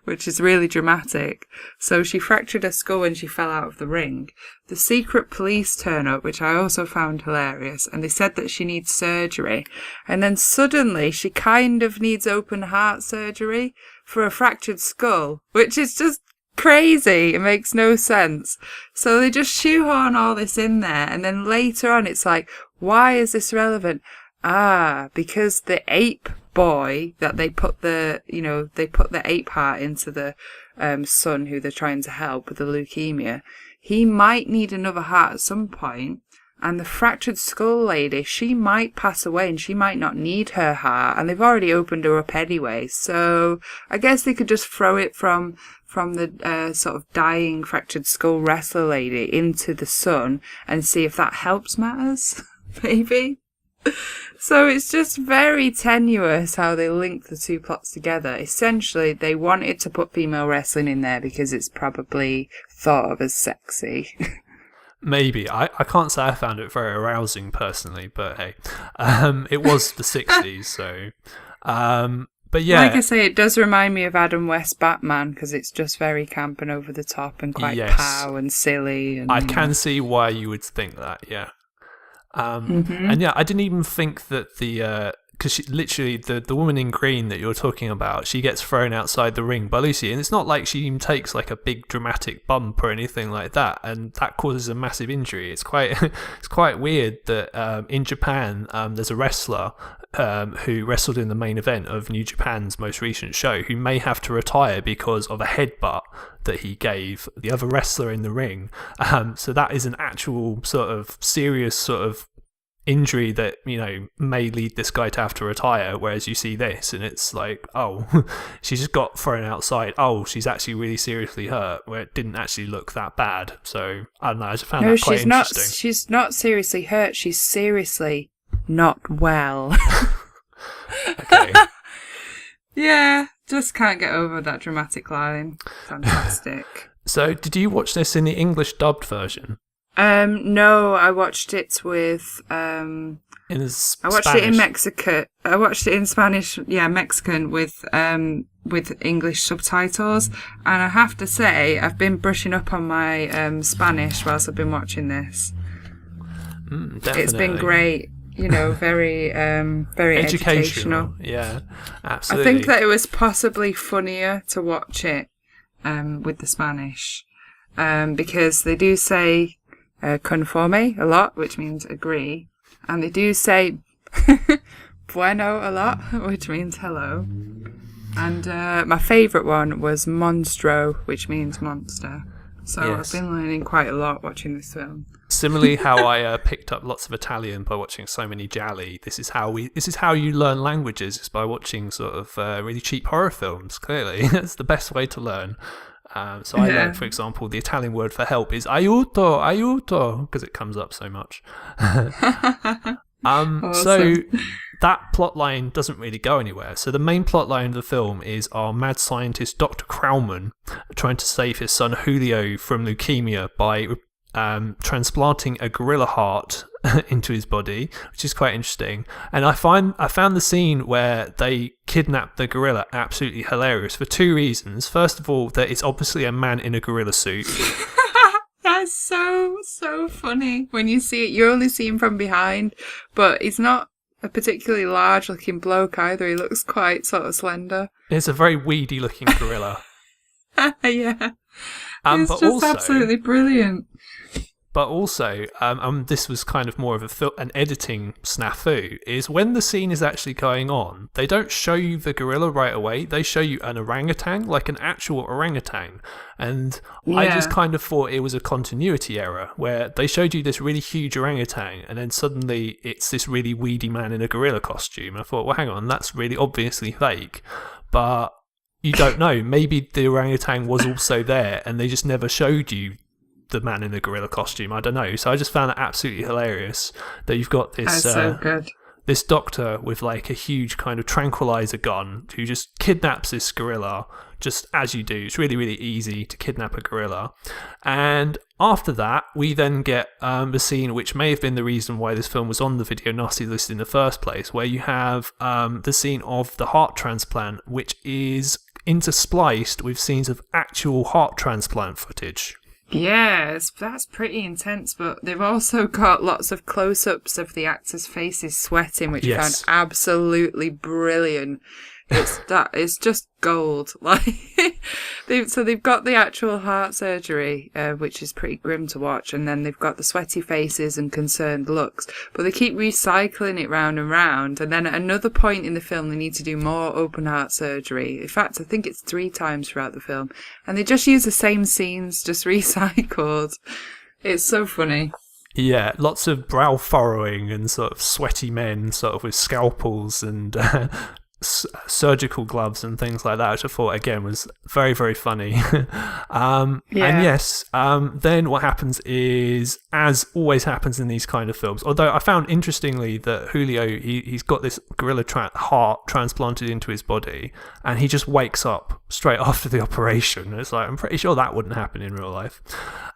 S2: which is really dramatic. So she fractured her skull when she fell out of the ring. The secret police turn up, which I also found hilarious, and they said that she needs surgery. And then suddenly she kind of needs open heart surgery for a fractured skull, which is just crazy. It makes no sense. So they just shoehorn all this in there, and then later on it's like, why is this relevant? Because the ape boy that they put the ape heart into the son who they're trying to help with the leukemia, he might need another heart at some point. And the fractured skull lady, she might pass away and she might not need her heart. And they've already opened her up anyway. So I guess they could just throw it from the sort of dying fractured skull wrestler lady into the sun and see if that helps matters. Maybe. So it's just very tenuous how they link the two plots together. Essentially, they wanted to put female wrestling in there because it's probably thought of as sexy.
S1: Maybe. I can't say I found it very arousing personally, but hey. It was the 60s, so... but yeah.
S2: Like I say, it does remind me of Adam West's Batman because it's just very camp and over the top and quite pow and silly. And,
S1: I can see why you would think that, yeah. And yeah, I didn't even think that because literally the woman in green that you're talking about, she gets thrown outside the ring by Lucy, and it's not like she even takes like a big dramatic bump or anything like that, and that causes a massive injury. It's quite it's quite weird that in Japan there's a wrestler who wrestled in the main event of New Japan's most recent show who may have to retire because of a headbutt that he gave the other wrestler in the ring. So that is an actual sort of serious sort of injury that, you know, may lead this guy to have to retire, whereas you see this and it's like, oh, she just got thrown outside. Oh, she's actually really seriously hurt, where it didn't actually look that bad. So I don't know, I just found that quite interesting.
S2: She's not seriously hurt, she's seriously not well.
S1: Okay.
S2: Yeah, just can't get over that dramatic line. Fantastic.
S1: So did you watch this in the English dubbed version?
S2: No, I watched it with I watched it in Mexico. I watched it in Spanish, Mexican with English subtitles. And I have to say, I've been brushing up on my Spanish whilst I've been watching this.
S1: Definitely.
S2: It's been great. You know, very educational.
S1: Yeah, absolutely.
S2: I think that it was possibly funnier to watch it with the Spanish because they do say conforme a lot, which means agree, and they do say bueno a lot, which means hello. And my favourite one was monstro, which means monster. So yes. I've been learning quite a lot watching this film.
S1: Similarly, how I picked up lots of Italian by watching so many gialli. This is how you learn languages, is by watching sort of really cheap horror films. Clearly, that's the best way to learn. So I learned, for example, the Italian word for help is aiuto, aiuto, because it comes up so much.
S2: Awesome.
S1: So that plot line doesn't really go anywhere. So the main plot line of the film is our mad scientist Dr. Krauman trying to save his son Julio from leukemia by transplanting a gorilla heart into his body, which is quite interesting. And I found the scene where they kidnap the gorilla absolutely hilarious for two reasons. First of all, that it's obviously a man in a gorilla suit.
S2: That's so funny. When you see it, you only see him from behind, but he's not a particularly large looking bloke either. He looks quite sort of slender.
S1: It's a very weedy looking gorilla.
S2: Yeah. It's just also absolutely brilliant.
S1: But also, this was kind of more of an editing snafu, is when the scene is actually going on, they don't show you the gorilla right away. They show you an orangutan, like an actual orangutan. And I just kind of thought it was a continuity error, where they showed you this really huge orangutan, and then suddenly it's this really weedy man in a gorilla costume. I thought, well, hang on, that's really obviously fake. But you don't know. Maybe the orangutan was also there, and they just never showed you the man in the gorilla costume. I don't know. So I just found that absolutely hilarious that you've got this
S2: so good.
S1: This doctor with like a huge kind of tranquilizer gun who just kidnaps this gorilla, just as you do. It's really, really easy to kidnap a gorilla. And after that, we then get the scene which may have been the reason why this film was on the Video Nasty list in the first place, where you have the scene of the heart transplant, which is interspliced with scenes of actual heart transplant footage.
S2: Yes, that's pretty intense, but they've also got lots of close-ups of the actors' faces sweating, which I found absolutely brilliant. It's just gold. They've got the actual heart surgery, which is pretty grim to watch, and then they've got the sweaty faces and concerned looks, but they keep recycling it round and round, and then at another point in the film they need to do more open heart surgery. In fact, I think it's 3 times throughout the film, and they just use the same scenes, just recycled. It's so funny.
S1: Yeah, lots of brow furrowing and sort of sweaty men, sort of with scalpels and surgical gloves and things like that, which I thought again was very, very funny. And yes, then what happens is, as always happens in these kind of films, although I found interestingly that Julio, he's got this gorilla heart transplanted into his body, and he just wakes up straight after the operation. It's like, I'm pretty sure that wouldn't happen in real life.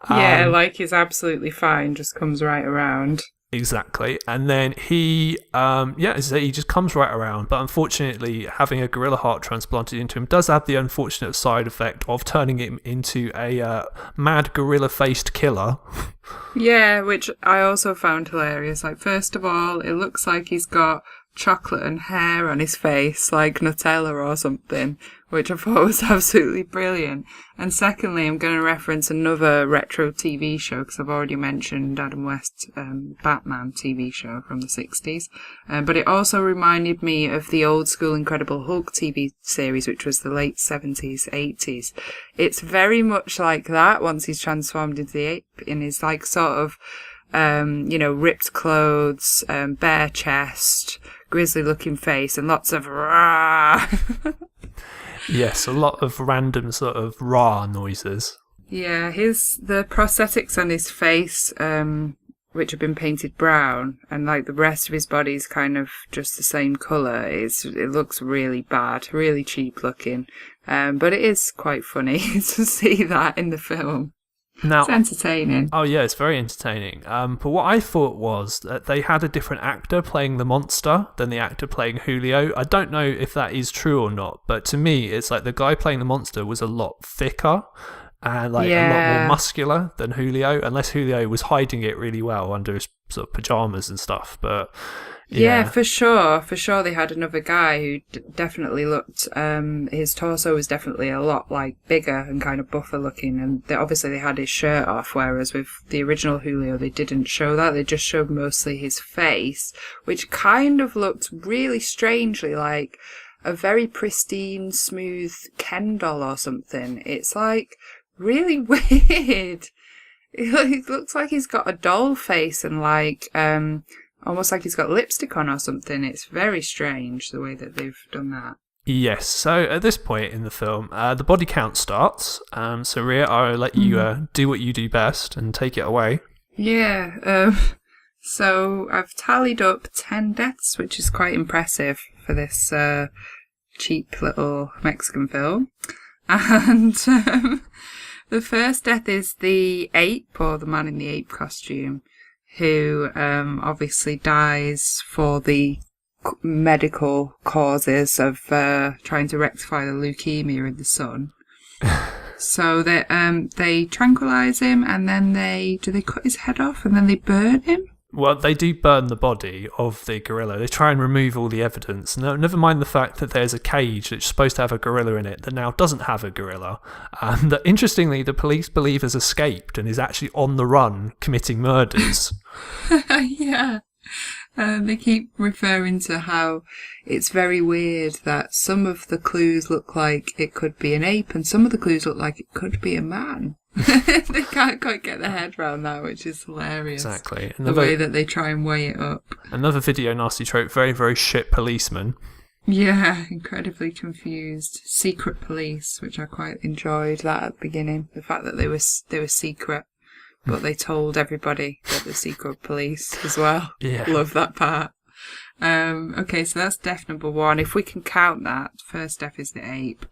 S2: Like he's absolutely fine, just comes right around.
S1: Exactly. And then he he just comes right around, but unfortunately having a gorilla heart transplanted into him does have the unfortunate side effect of turning him into a mad gorilla faced killer.
S2: Yeah, which I also found hilarious. Like, first of all, it looks like he's got chocolate and hair on his face, like Nutella or something, which I thought was absolutely brilliant. And secondly, I'm going to reference another retro TV show, because I've already mentioned Adam West's Batman TV show from the 60s. But it also reminded me of the old school Incredible Hulk TV series, which was the late 70s, 80s. It's very much like that once he's transformed into the ape, in his like sort of ripped clothes, bare chest, grisly looking face, and lots of rah.
S1: Yes, a lot of random sort of rah noises.
S2: Yeah, the prosthetics on his face, which have been painted brown, and like the rest of his body is kind of just the same colour. It looks really bad, really cheap looking, but it is quite funny to see that in the film. Now, it's entertaining.
S1: Oh yeah, it's very entertaining. But what I thought was that they had a different actor playing the monster than the actor playing Julio. I don't know if that is true or not, but to me, it's like the guy playing the monster was a lot thicker and like a lot more muscular than Julio, unless Julio was hiding it really well under his sort of pajamas and stuff. But
S2: yeah, for sure. For sure, they had another guy who definitely looked, his torso was definitely a lot, like, bigger and kind of buffer looking, and obviously they had his shirt off, whereas with the original Julio, they didn't show that. They just showed mostly his face, which kind of looked really strangely like a very pristine, smooth Ken doll or something. It's, like, really weird. It looks like he's got a doll face and, like, almost like he's got lipstick on or something. It's very strange the way that they've done that.
S1: Yes, so at this point in the film, the body count starts. So Rhea, I'll let you do what you do best and take it away.
S2: Yeah, so I've tallied up 10 deaths, which is quite impressive for this cheap little Mexican film. And the first death is the ape, or the man in the ape costume, who obviously dies for the medical causes of trying to rectify the leukemia in the son. So they tranquilize him, and then they cut his head off, and then they burn him?
S1: Well, they do burn the body of the gorilla. They try and remove all the evidence. No, never mind the fact that there's a cage that's supposed to have a gorilla in it that now doesn't have a gorilla. That interestingly, the police believe has escaped and is actually on the run committing murders.
S2: Yeah. They keep referring to how it's very weird that some of the clues look like it could be an ape and some of the clues look like it could be a man. They can't quite get their head around that, which is hilarious.
S1: Exactly.
S2: The way that they try and weigh it up.
S1: Another video nasty trope, very, very shit policeman.
S2: Yeah, incredibly confused. Secret police, which I quite enjoyed that at the beginning. The fact that they were secret, but they told everybody that they're secret police as well.
S1: Yeah.
S2: Love that part. Okay, so that's death number 1. If we can count that, first death is the ape.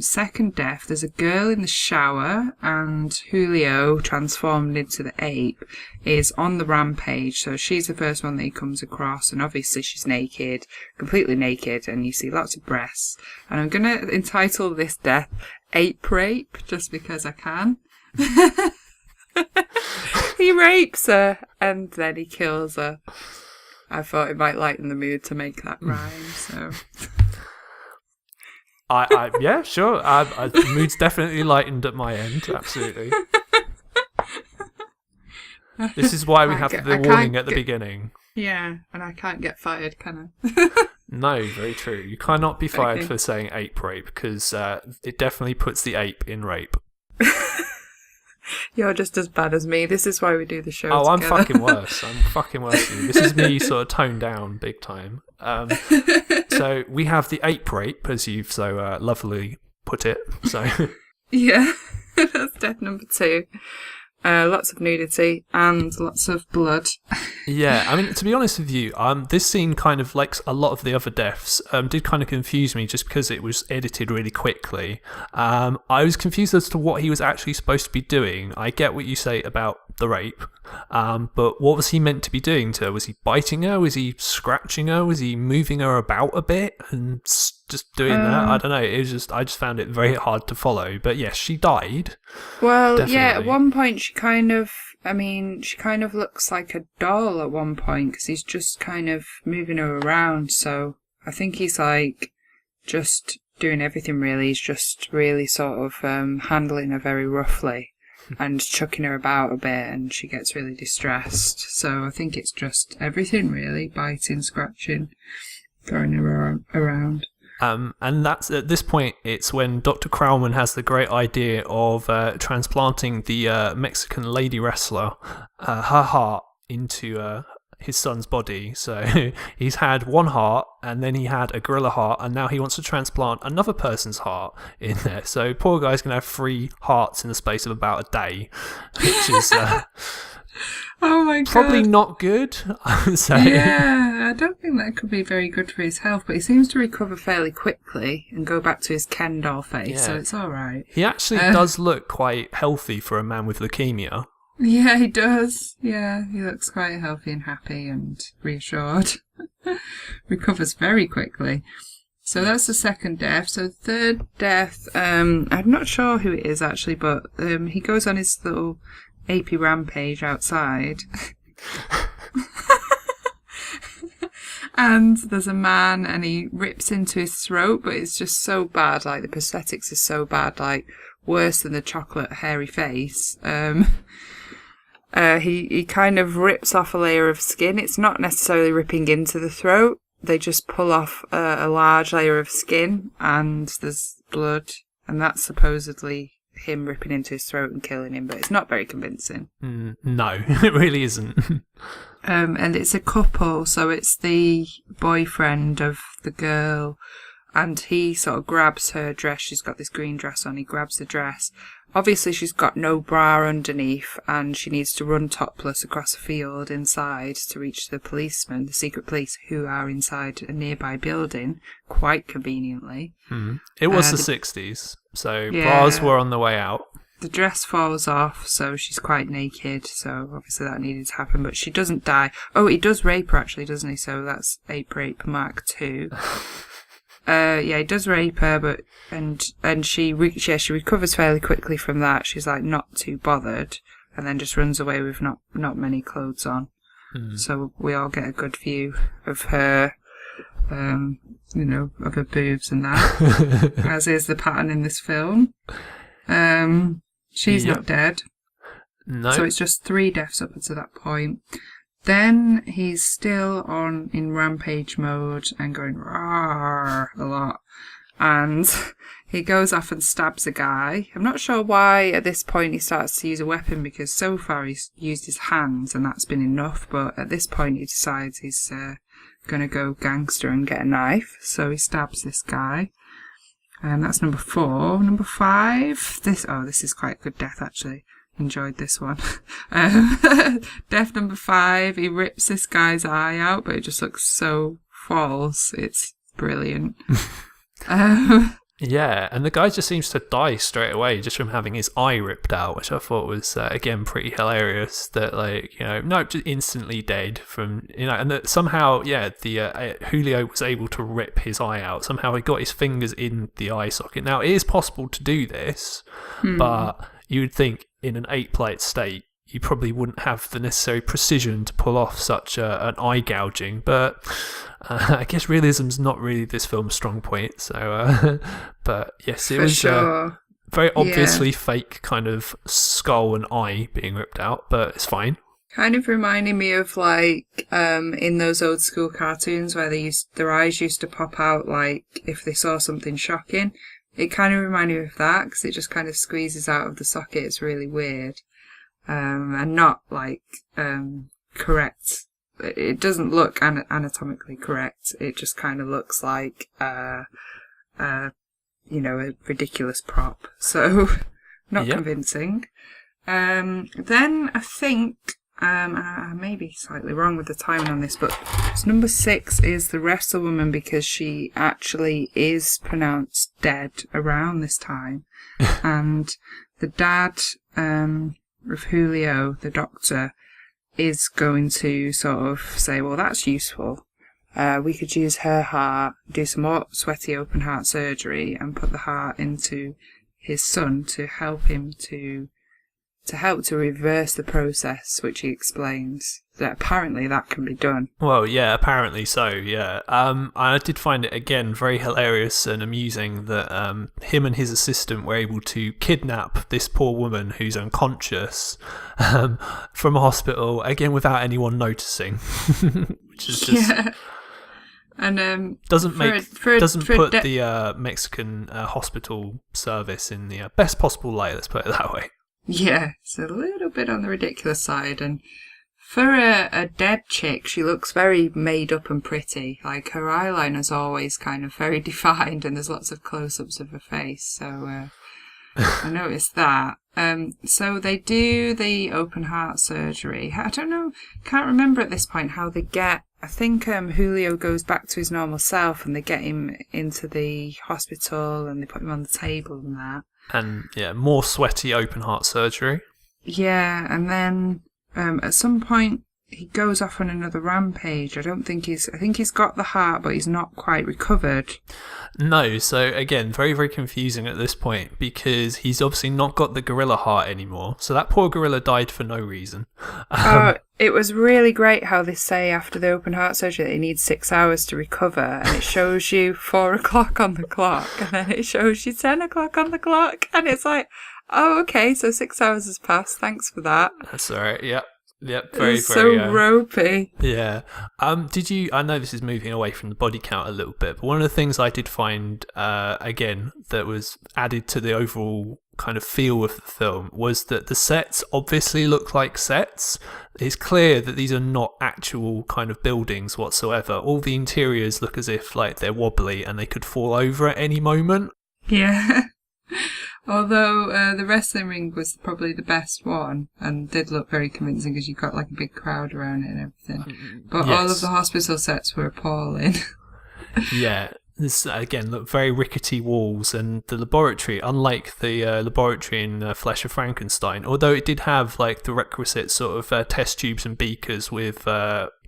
S2: Second death, there's a girl in the shower, and Julio, transformed into the ape, is on the rampage. So she's the first one that he comes across, and obviously she's naked, completely naked, and you see lots of breasts. And I'm going to entitle this death Ape Rape, just because I can. He rapes her, and then he kills her. I thought it might lighten the mood to make that rhyme, so...
S1: Yeah, sure. The mood's definitely lightened at my end. Absolutely. This is why we have the warning at the beginning.
S2: Yeah, and I can't get fired, can I?
S1: No, very true. You cannot be fired for saying ape rape, because it definitely puts the ape in rape.
S2: You're just as bad as me. This is why we do the show
S1: Oh,
S2: together.
S1: I'm fucking worse. I'm fucking worse than you. This is me sort of toned down big time. So we have the ape rape, as you've so lovely put it. So
S2: Yeah, that's death number 2. Lots of nudity and lots of blood.
S1: yeah, I mean, to be honest with you, this scene kind of, like a lot of the other deaths, did kind of confuse me just because it was edited really quickly. I was confused as to what he was actually supposed to be doing. I get what you say about the rape, but what was he meant to be doing to her? Was he biting her? Was he scratching her? Was he moving her about a bit and just doing that? I don't know. It was just, I just found it very hard to follow. But yes, she died.
S2: Well,
S1: Definitely.
S2: yeah, at one point she kind of looks like a doll at one point because he's just kind of moving her around. So I think he's like just doing everything really. He's just really sort of handling her very roughly and chucking her about a bit, and she gets really distressed. So I think it's just everything really, biting, scratching, throwing her around.
S1: And that's at this point, it's when Dr. Crowman has the great idea of transplanting the Mexican lady wrestler, her heart, into his son's body. So he's had one heart, and then he had a gorilla heart, and now he wants to transplant another person's heart in there. So poor guy's going to have 3 hearts in the space of about a day, which is...
S2: Oh my god.
S1: Probably not good. So.
S2: Yeah, I don't think that could be very good for his health, but he seems to recover fairly quickly and go back to his Ken doll face, so it's alright.
S1: He actually does look quite healthy for a man with leukemia.
S2: Yeah, he does. Yeah, he looks quite healthy and happy and reassured. Recovers very quickly. So that's the second death. So the third death, I'm not sure who it is actually, but he goes on his little apey rampage outside. And there's a man and he rips into his throat, but it's just so bad, like the prosthetics is so bad, like worse than the chocolate hairy face. He kind of rips off a layer of skin. It's not necessarily ripping into the throat. They just pull off a large layer of skin and there's blood, and that's supposedly him ripping into his throat and killing him, but it's not very convincing.
S1: No, it really isn't.
S2: And it's a couple, so it's the boyfriend of the girl, and he sort of grabs her dress. She's got this green dress on. He grabs the dress. Obviously, she's got no bra underneath, and she needs to run topless across a field inside to reach the policemen, the secret police, who are inside a nearby building, quite conveniently.
S1: It was the 60s, so bras were on the way out.
S2: The dress falls off, so she's quite naked, so obviously that needed to happen, but she doesn't die. Oh, he does rape her, actually, doesn't he? So that's Ape Rape Mark 2. Yeah, he does rape her, but and she recovers fairly quickly from that. She's like not too bothered, and then just runs away with not many clothes on. So we all get a good view of her, of her boobs and that, as is the pattern in this film. She's not dead.
S1: No.
S2: So it's just 3 deaths up until that point. Then he's still in rampage mode and going "rawr" a lot. And he goes off and stabs a guy. I'm not sure why at this point he starts to use a weapon, because so far he's used his hands and that's been enough. But at this point he decides he's going to go gangster and get a knife. So he stabs this guy. And that's number 4. Number 5. This is quite a good death actually. Enjoyed this one. Death number 5, he rips this guy's eye out, but it just looks so false. It's brilliant.
S1: Yeah, and the guy just seems to die straight away just from having his eye ripped out, which I thought was, again, pretty hilarious. That, just instantly dead from, and that somehow, the Julio was able to rip his eye out. Somehow he got his fingers in the eye socket. Now, it is possible to do this, but you would think in an 8-plate state, you probably wouldn't have the necessary precision to pull off such an eye gouging. But I guess realism's not really this film's strong point. So, but yes, it was very obviously fake kind of skull and eye being ripped out, but it's fine.
S2: Kind of reminding me of in those old school cartoons where their eyes used to pop out if they saw something shocking. It kind of reminded me of that because it just kind of squeezes out of the socket. It's really weird, and not like correct. It doesn't look anatomically correct. It just kind of looks like a ridiculous prop. So not convincing. Then I think I may be slightly wrong with the timing on this, but it's number 6 is the Wrestlewoman because she actually is pronounced dead around this time. And the dad of Julio, the doctor, is going to sort of say, well, that's useful. We could use her heart, do some more sweaty open heart surgery and put the heart into his son to help him to reverse the process, which he explains that apparently that can be done.
S1: Well, yeah, apparently so, yeah. I did find it, again, very hilarious and amusing that him and his assistant were able to kidnap this poor woman who's unconscious from a hospital, again, without anyone noticing. Which is just...
S2: Yeah. And
S1: doesn't put the Mexican hospital service in the best possible light, let's put it that way.
S2: Yeah, it's a little bit on the ridiculous side, and for a dead chick, she looks very made up and pretty. Like, her eyeliner's always kind of very defined, and there's lots of close-ups of her face, so I noticed that. So they do the open heart surgery. I don't know, can't remember at this point how they get... I think Julio goes back to his normal self, and they get him into the hospital, and they put him on the table and that.
S1: And, yeah, more sweaty open heart surgery.
S2: Yeah, and then at some point he goes off on another rampage. I think he's got the heart, but he's not quite recovered.
S1: No, so again, very, very confusing at this point because he's obviously not got the gorilla heart anymore. So that poor gorilla died for no reason.
S2: It was really great how they say after the open heart surgery that he needs 6 hours to recover, and it shows you 4 o'clock on the clock, and then it shows you 10 o'clock on the clock, and it's like, oh, okay, so 6 hours has passed. Thanks for that.
S1: That's all right. Yep. Yep, very,
S2: it's
S1: very...
S2: so ropey.
S1: Yeah. I know this is moving away from the body count a little bit, but one of the things I did find, again, that was added to the overall kind of feel of the film was that the sets obviously look like sets. It's clear that these are not actual kind of buildings whatsoever. All the interiors look as if like they're wobbly and they could fall over at any moment.
S2: Yeah. Although the wrestling ring was probably the best one and did look very convincing because you got like a big crowd around it and everything. But yes. All of the hospital sets were appalling.
S1: Yeah. This, again, look, very rickety walls, and the laboratory, unlike the laboratory in Flesh of Frankenstein, although it did have like the requisite sort of test tubes and beakers with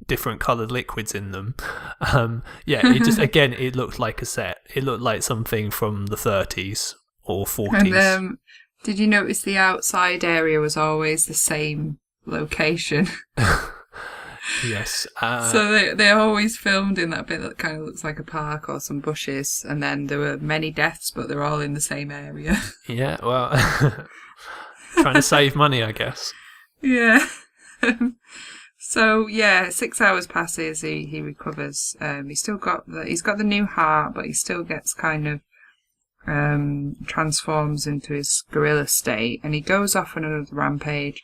S1: different coloured liquids in them. It just, again, it looked like a set. It looked like something from the 30s or 40s.
S2: And did you notice the outside area was always the same location?
S1: Yes.
S2: So they always filmed in that bit that kind of looks like a park or some bushes, and then there were many deaths, but they're all in the same area.
S1: Yeah, well, trying to save money, I guess.
S2: Yeah. So yeah, 6 hours passes. He recovers. He's got the new heart, but he still gets kind of transforms into his gorilla state, and he goes off on another rampage.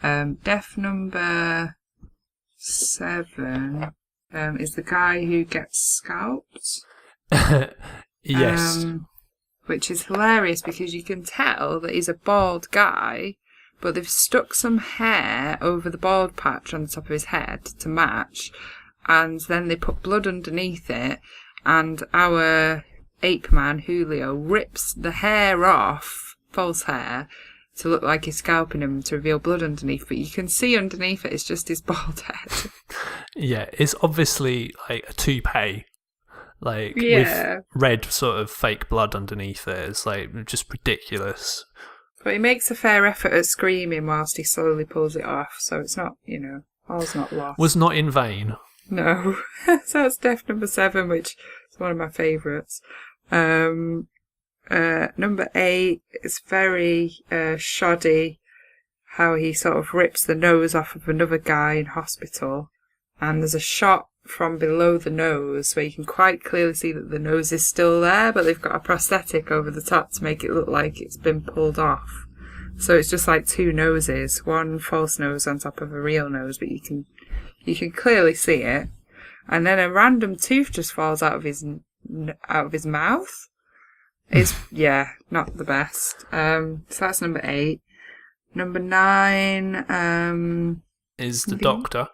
S2: Death number 7 is the guy who gets scalped.
S1: Yes.
S2: Which is hilarious because you can tell that he's a bald guy, but they've stuck some hair over the bald patch on the top of his head to match, and then they put blood underneath it, and our ape man, Julio, rips the hair off, false hair, to look like he's scalping him to reveal blood underneath, but you can see underneath it's just his bald head. Yeah,
S1: it's obviously like a toupee, with red sort of fake blood underneath it. It's like just ridiculous.
S2: But he makes a fair effort at screaming whilst he slowly pulls it off, so it's not, all's not lost.
S1: Was not in vain.
S2: No. So that's death number 7, which is one of my favourites. Number 8 is very shoddy, how he sort of rips the nose off of another guy in hospital, and there's a shot from below the nose, where you can quite clearly see that the nose is still there, but they've got a prosthetic over the top to make it look like it's been pulled off. So it's just like two noses, one false nose on top of a real nose, but you can clearly see it. And then a random tooth just falls out of his mouth. It's not the best. So that's number 8. Number 9
S1: is the Doctor.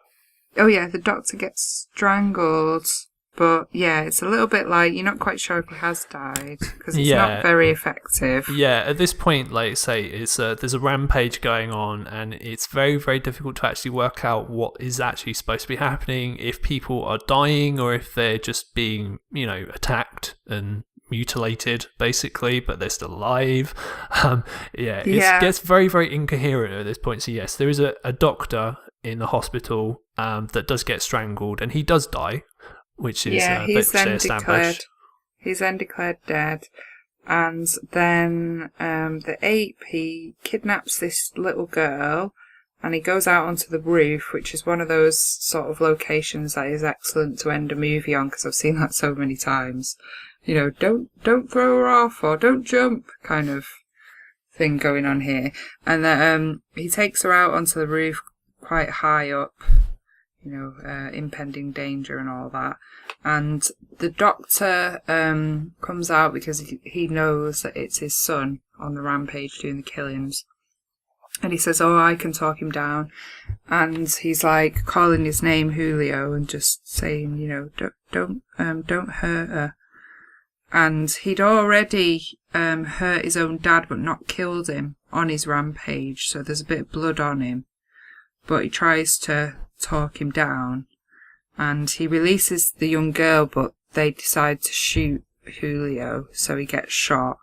S2: Oh yeah, the Doctor gets strangled. But yeah, it's a little bit like you're not quite sure if he has died because it's not very effective.
S1: Yeah, at this point, like I say, it's there's a rampage going on, and it's very, very difficult to actually work out what is actually supposed to be happening, if people are dying or if they're just being, attacked and mutilated, basically, but they're still alive. It gets very, very incoherent at this point. So yes, there is a doctor in the hospital that does get strangled, and he does die. Which is
S2: he's then declared dead, and then the ape, he kidnaps this little girl, and he goes out onto the roof, which is one of those sort of locations that is excellent to end a movie on, because I've seen that so many times. Don't throw her off or don't jump kind of thing going on here, and then he takes her out onto the roof quite high up. Impending danger and all that. And the Doctor comes out because he knows that it's his son on the rampage doing the killings. And he says, I can talk him down. And he's like calling his name Julio and just saying, don't hurt her. And he'd already hurt his own dad but not killed him on his rampage. So there's a bit of blood on him. But he tries to talk him down, and he releases the young girl, but they decide to shoot Julio, so he gets shot.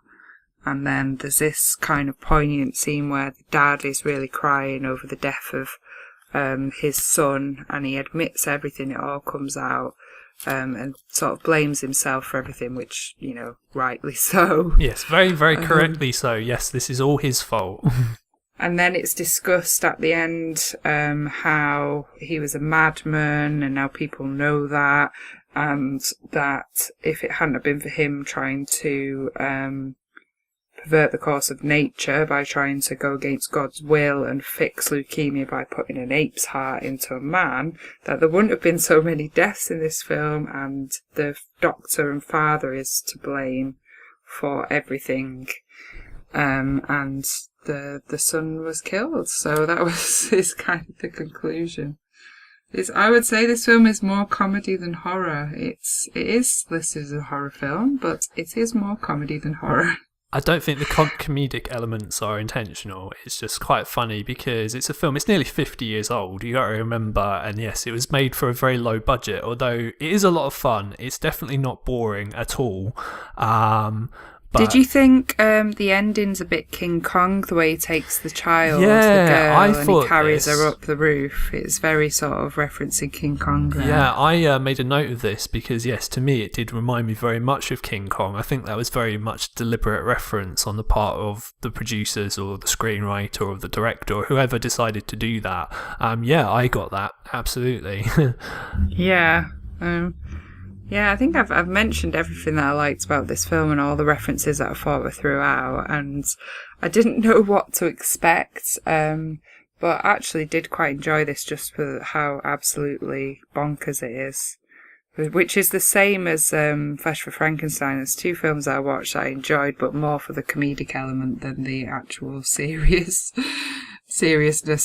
S2: And then there's this kind of poignant scene where the dad is really crying over the death of his son, and he admits everything, it all comes out, and sort of blames himself for everything, which, rightly so.
S1: Yes, very, very correctly so. Yes, this is all his fault.
S2: And then it's discussed at the end how he was a madman, and now people know that, and that if it hadn't been for him trying to pervert the course of nature by trying to go against God's will and fix leukemia by putting an ape's heart into a man, that there wouldn't have been so many deaths in this film, and the Doctor and father is to blame for everything. And the son was killed, so that was his kind of the conclusion. I would say this film is more comedy than horror. It is listed as a horror film, but it is more comedy than horror.
S1: I don't think the comedic elements are intentional. It's just quite funny because it's a film, it's nearly 50 years old, you gotta remember, and yes, it was made for a very low budget, although it is a lot of fun. It's definitely not boring at all. But
S2: did you think the ending's a bit King Kong, the way he takes the child, the girl, and he carries her up the roof? It's very sort of referencing King Kong there.
S1: Yeah, I made a note of this because, yes, to me it did remind me very much of King Kong. I think that was very much deliberate reference on the part of the producers or the screenwriter or the director or whoever decided to do that. I got that, absolutely.
S2: Yeah. Yeah, I think I've mentioned everything that I liked about this film and all the references that I thought were throughout, and I didn't know what to expect, but actually did quite enjoy this just for how absolutely bonkers it is, which is the same as Flesh for Frankenstein. There's two films I watched that I enjoyed, but more for the comedic element than the actual seriousness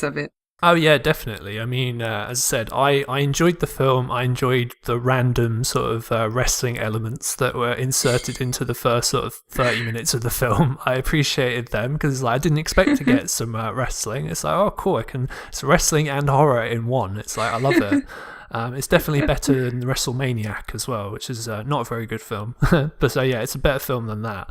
S2: of it.
S1: Oh yeah, definitely. I mean, as I said, I enjoyed the film. I enjoyed the random sort of wrestling elements that were inserted into the first sort of 30 minutes of the film. I appreciated them because I didn't expect to get some wrestling. It's like, oh cool, it's wrestling and horror in one. It's like, I love it. It's definitely better than WrestleManiac as well, which is not a very good film. But so yeah, it's a better film than that.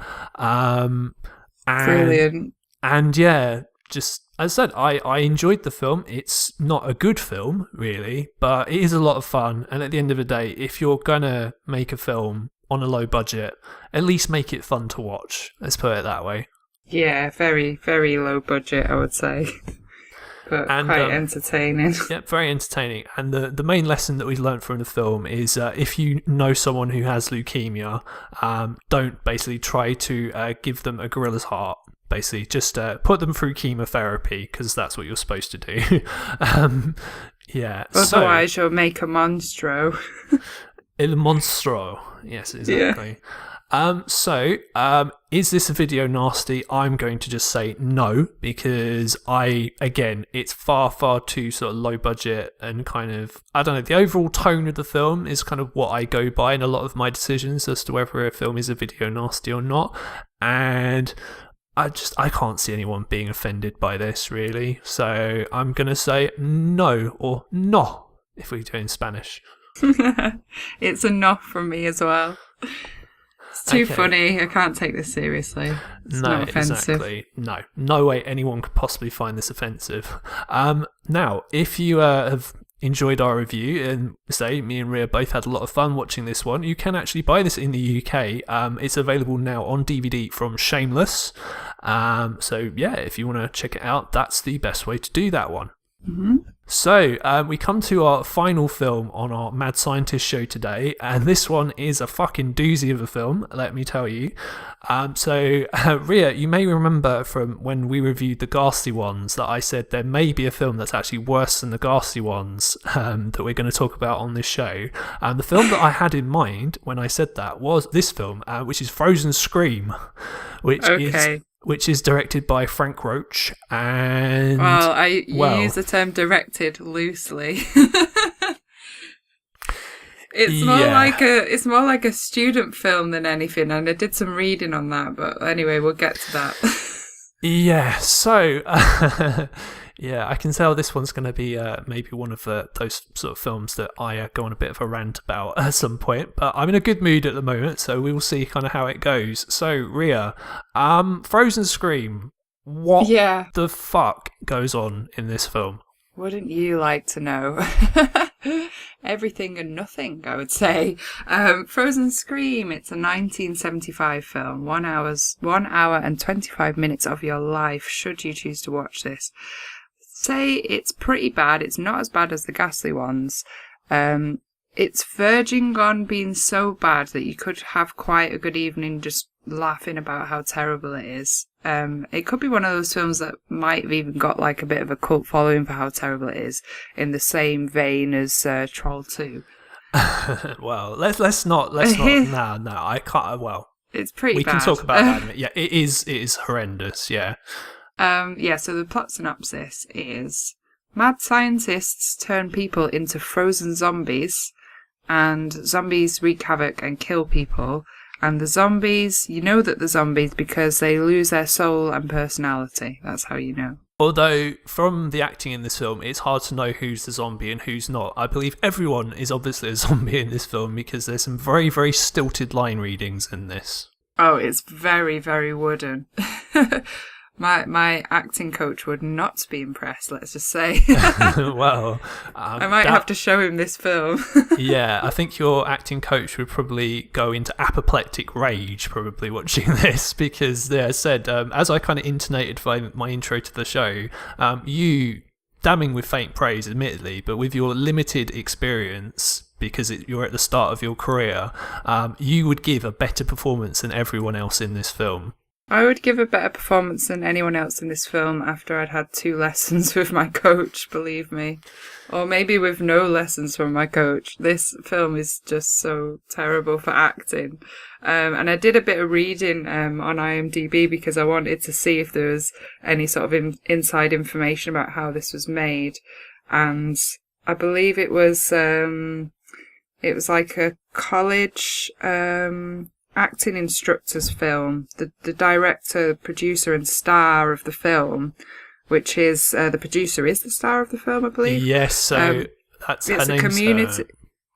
S2: Brilliant.
S1: And yeah, just as I said, I enjoyed the film. It's not a good film, really, but it is a lot of fun. And at the end of the day, if you're going to make a film on a low budget, at least make it fun to watch. Let's put it that way.
S2: Yeah, very, very low budget, I would say. but
S1: And,
S2: quite entertaining.
S1: Yeah, very entertaining. And the main lesson that we learned from the film is if you know someone who has leukemia, don't basically try to give them a gorilla's heart. Basically, just put them through chemotherapy because that's what you're supposed to do. Yeah.
S2: Otherwise, you'll make a monstro.
S1: Il monstro. Yes, exactly. Yeah. Is this a video nasty? I'm going to just say no, because it's far, far too sort of low budget and kind of, I don't know, the overall tone of the film is kind of what I go by in a lot of my decisions as to whether a film is a video nasty or not. And I can't see anyone being offended by this, really. So I'm going to say no, or no, if we do it in Spanish.
S2: It's a no from me as well. It's too funny. I can't take this seriously. It's not offensive.
S1: Exactly. No way anyone could possibly find this offensive. Now, if you have enjoyed our review and say me and Rhea both had a lot of fun watching this one, you can actually buy this in the UK. It's available now on DVD from Shameless. So yeah, if you want to check it out, that's the best way to do that one.
S2: Mm-hmm.
S1: So we come to our final film on our Mad Scientist show today, and this one is a fucking doozy of a film, let me tell you. Rhea, you may remember from when we reviewed the Ghastly Ones that I said there may be a film that's actually worse than the Ghastly Ones that we're going to talk about on this show. The film that I had in mind when I said that was this film, which is Frozen Scream, which is directed by Frank Roach. And
S2: you use the term directed loosely. It's more like a student film than anything, and I did some reading on that, but anyway, we'll get to that.
S1: Yeah, so yeah, I can tell this one's going to be maybe one of those sort of films that I go on a bit of a rant about at some point, but I'm in a good mood at the moment, so we will see kind of how it goes. So, Rhea, Frozen Scream, what the fuck goes on in this film?
S2: Wouldn't you like to know? Everything and nothing, I would say. Frozen Scream, it's a 1975 film. 1 hour and 25 minutes of your life, should you choose to watch this. Say it's pretty bad. It's not as bad as the Ghastly Ones. It's verging on being so bad that you could have quite a good evening just laughing about how terrible it is. It could be one of those films that might have even got like a bit of a cult following for how terrible it is, in the same vein as Troll 2.
S1: Well, let's not. No, I can't. Well,
S2: it's pretty.
S1: We
S2: bad.
S1: Can talk about that in a minute. Yeah, it is horrendous. Yeah.
S2: So the plot synopsis is: mad scientists turn people into frozen zombies, and zombies wreak havoc and kill people. And the zombies, you know that they're zombies because they lose their soul and personality. That's how you know.
S1: Although, from the acting in this film, it's hard to know who's the zombie and who's not. I believe everyone is obviously a zombie in this film because there's some very, very stilted line readings in this.
S2: Oh, it's very, very wooden. My acting coach would not be impressed, let's just say.
S1: Well,
S2: I might have to show him this film.
S1: Yeah, I think your acting coach would probably go into apoplectic rage probably watching this because, as I said, as I kind of intonated by my intro to the show, you, damning with faint praise admittedly, but with your limited experience, because you're at the start of your career, you would give a better performance than everyone else in this film.
S2: I would give a better performance than anyone else in this film after I'd had 2 lessons with my coach, believe me. Or maybe with no lessons from my coach. This film is just so terrible for acting. And I did a bit of reading on IMDb because I wanted to see if there was any sort of inside information about how this was made. And I believe it was like a college acting instructor's film. The director, producer and star of the film, which is the producer is the star of the film, I believe.
S1: Yes, so that's her name's...
S2: It's a community...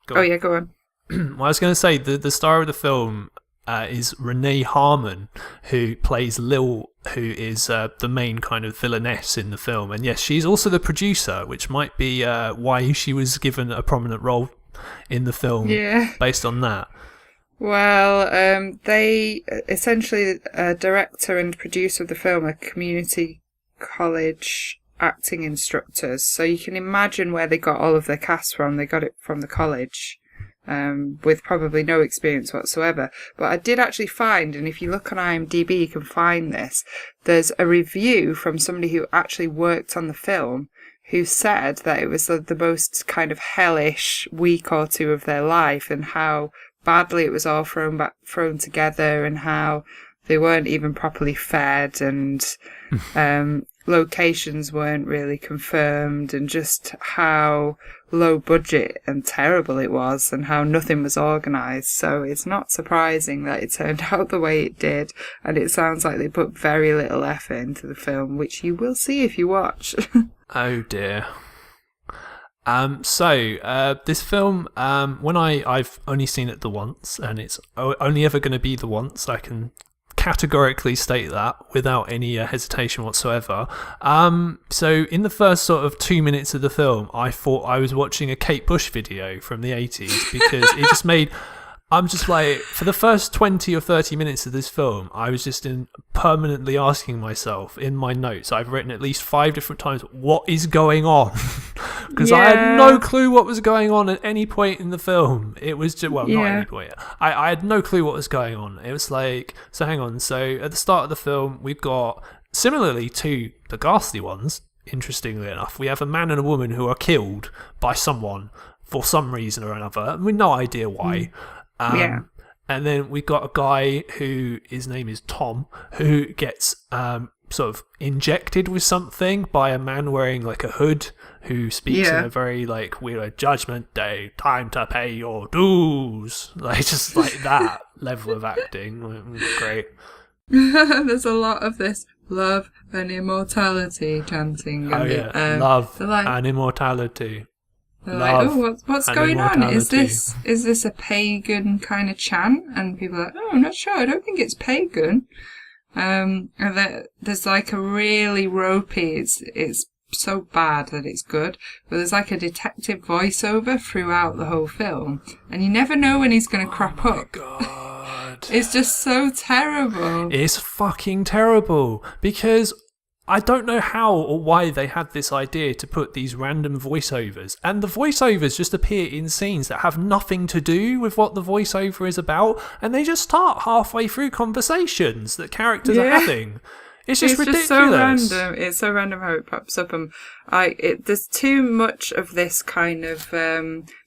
S2: go on.
S1: Well, I was going to say, the star of the film is Renee Harmon, who plays Lil, who is the main kind of villainess in the film. And yes, she's also the producer, which might be why she was given a prominent role in the film based on that.
S2: Well, they essentially, director and producer of the film, a community college acting instructors. So you can imagine where they got all of their cast from. They got it from the college. With probably no experience whatsoever. But I did actually find, and if you look on IMDb, you can find this, there's a review from somebody who actually worked on the film who said that it was the most kind of hellish week or two of their life, and how badly it was all thrown together, and how they weren't even properly fed, and locations weren't really confirmed, and just how low budget and terrible it was, and how nothing was organised. So it's not surprising that it turned out the way it did, and it sounds like they put very little effort into the film, which you will see if you watch.
S1: Oh dear. This film, when I've only seen it the once, and it's only ever going to be the once, I can categorically state that without any hesitation whatsoever. So in the first sort of 2 minutes of the film, I thought I was watching a Kate Bush video from the 80s, because it just made... I'm just like, for the first 20 or 30 minutes of this film, I was just permanently asking myself in my notes, I've written at least 5 different times, what is going on? Because I had no clue what was going on at any point in the film. It was just, well, not any point. I had no clue what was going on. It was like, so hang on. So at the start of the film, we've got, similarly to the ghastly ones, interestingly enough, we have a man and a woman who are killed by someone for some reason or another. We've no idea why. And then we've got a guy who, his name is Tom, who gets sort of injected with something by a man wearing like a hood, who speaks in a very like, we're Judgment Day, time to pay your dues. Like, just like that level of acting. Great.
S2: There's a lot of this love and immortality chanting. And
S1: love and immortality.
S2: They're like, oh, what's going on? Is this a pagan kind of chant? And people are like, oh, I'm not sure. I don't think it's pagan. And there's like a really ropey, it's so bad that it's good, but there's like a detective voiceover throughout the whole film, and you never know when he's going to crop up. God. It's just so terrible.
S1: It's fucking terrible, because I don't know how or why they had this idea to put these random voiceovers, and the voiceovers just appear in scenes that have nothing to do with what the voiceover is about, and they just start halfway through conversations that characters are having. It's just ridiculous.
S2: So random. It's so random how it pops up, and there's too much of this kind of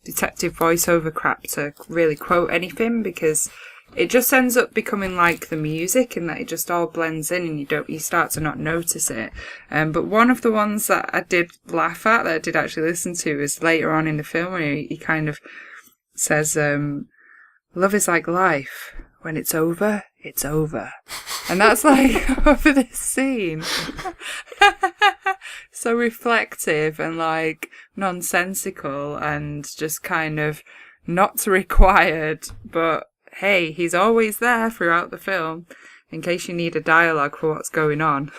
S2: detective voiceover crap to really quote anything, because it just ends up becoming like the music, in that it just all blends in, and you start to not notice it. But one of the ones that I did laugh at, that I did actually listen to, is later on in the film, where he kind of says, "Love is like life. When it's over, it's over." And that's like over this scene. So reflective and like nonsensical, and just kind of not required, but hey, he's always there throughout the film, in case you need a dialogue for what's going on.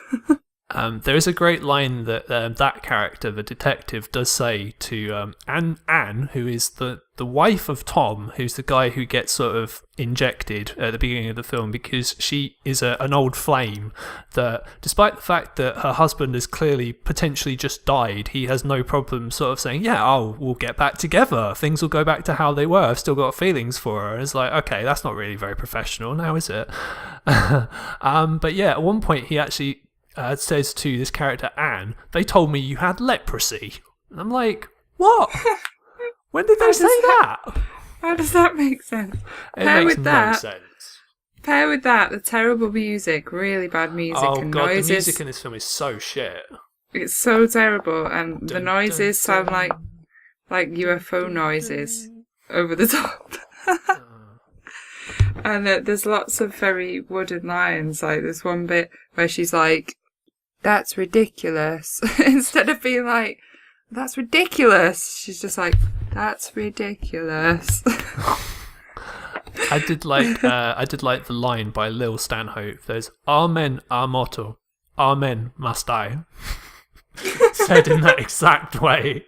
S1: There is a great line that that character, the detective, does say to Anne, who is the wife of Tom, who's the guy who gets sort of injected at the beginning of the film, because she is an old flame that, despite the fact that her husband has clearly potentially just died, he has no problem sort of saying, we'll get back together. Things will go back to how they were. I've still got feelings for her. And it's like, okay, that's not really very professional now, is it? But yeah, at one point he actually says to this character, Anne, "They told me you had leprosy." And I'm like, what? When did they say that?
S2: How does that make sense?
S1: It makes no sense.
S2: Pair with that, the terrible music, really bad music, and
S1: God,
S2: noises.
S1: the music in this film is so shit.
S2: It's so terrible, and the noises sound like UFO noises over the top. And there's lots of very wooden lines, like there's one bit where she's like, "That's ridiculous," instead of being like, "That's ridiculous," she's just like, "That's ridiculous."
S1: I did like the line by Lil Stanhope. There's "Amen, our motto. Amen, must die." Said in that exact way.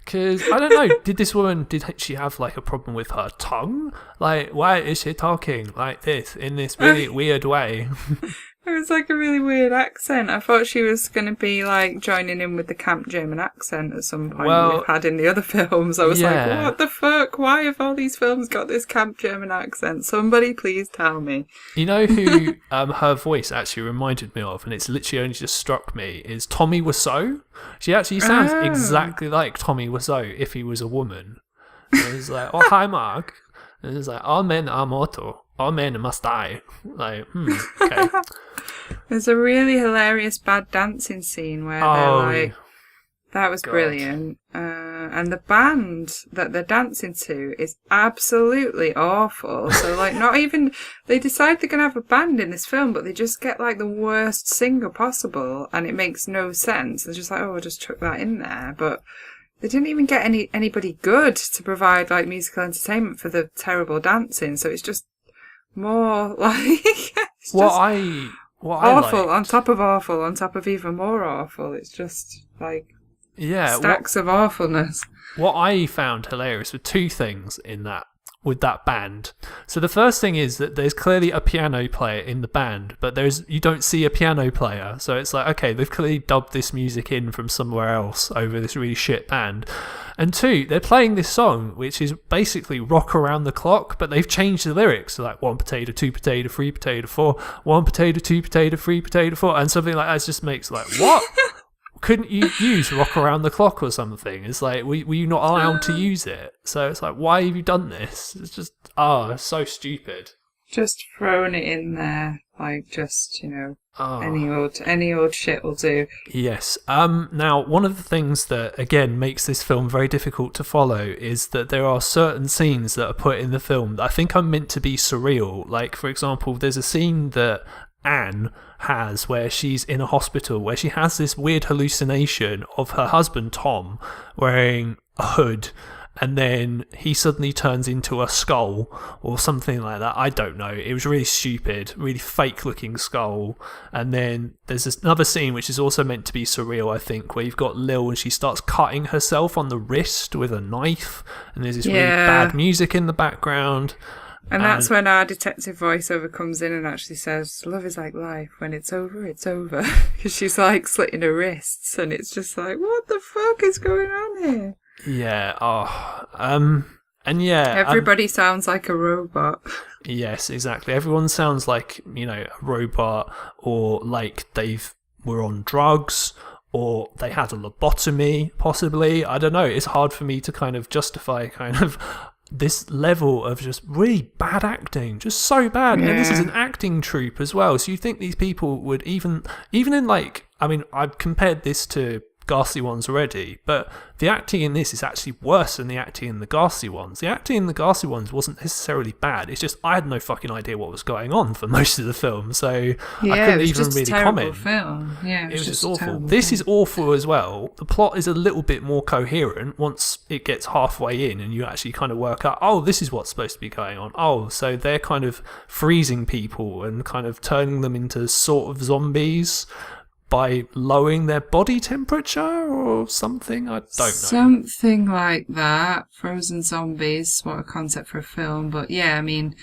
S1: Because, I don't know, did she have like a problem with her tongue? Like, why is she talking like this, in this really weird way?
S2: It was like a really weird accent. I thought she was going to be like joining in with the camp German accent at some point we've had in the other films. I was like, what the fuck? Why have all these films got this camp German accent? Somebody please tell me.
S1: You know who her voice actually reminded me of, and it's literally only just struck me, is Tommy Wiseau. She actually sounds exactly like Tommy Wiseau if he was a woman. It was like, oh, hi, Mark. And it was like, all men are mortal. All men must die. Like, okay.
S2: There's a really hilarious bad dancing scene where they're like, that was brilliant. And the band that they're dancing to is absolutely awful. So, like, not even, they decide they're going to have a band in this film, but they just get, like, the worst singer possible, and it makes no sense. They're just like, oh, we'll just chuck that in there. But they didn't even get anybody good to provide, like, musical entertainment for the terrible dancing. So it's just more, like, awful on top of awful on top of even more awful. It's just like stacks of awfulness.
S1: What I found hilarious were two things with that band. So the first thing is that there's clearly a piano player in the band, but you don't see a piano player. So it's like, okay, they've clearly dubbed this music in from somewhere else over this really shit band. And two, they're playing this song, which is basically rock around the clock, but they've changed the lyrics. So like 1 potato, 2 potato, 3 potato, 4, 1 potato, 2 potato, 3 potato, 4, and something like that just makes like, what? Couldn't you use rock around the clock or something? It's like, were you not allowed to use it? So it's like, why have you done this? It's just, it's so stupid.
S2: Just throwing it in there, like just, any old shit will do.
S1: Yes. Now, one of the things that, again, makes this film very difficult to follow is that there are certain scenes that are put in the film that I think are meant to be surreal. Like, for example, there's a scene that Anne has where she's in a hospital where she has this weird hallucination of her husband Tom wearing a hood, and then he suddenly turns into a skull or something like that. I don't know. It was really stupid, really fake looking skull. And then there's another scene which is also meant to be surreal, I think, where you've got Lil and she starts cutting herself on the wrist with a knife, and there's this really bad music in the background.
S2: And that's when our detective voiceover comes in and actually says, love is like life. When it's over, it's over. Because she's like slitting her wrists, and it's just like, what the fuck is going on here?
S1: Yeah. And yeah.
S2: Everybody sounds like a robot.
S1: Yes, exactly. Everyone sounds like, a robot, or like were on drugs, or they had a lobotomy, possibly. I don't know. It's hard for me to kind of justify this level of just really bad acting, just so bad. And this is an acting troupe as well, so you think these people would even in like, I mean, I've compared this to Ghastly Ones already, but the acting in this is actually worse than the acting in the Ghastly Ones. The acting in the Ghastly Ones wasn't necessarily bad, it's just I had no fucking idea what was going on for most of the film, so I couldn't even really comment.
S2: Film. Yeah, it was just
S1: awful. This is awful as well. The plot is a little bit more coherent once it gets halfway in and you actually kind of work out, oh, this is what's supposed to be going on. Oh, so they're kind of freezing people and kind of turning them into sort of zombies by lowering their body temperature or something. I don't know.
S2: Something like that. Frozen zombies. What a concept for a film. But yeah, I mean,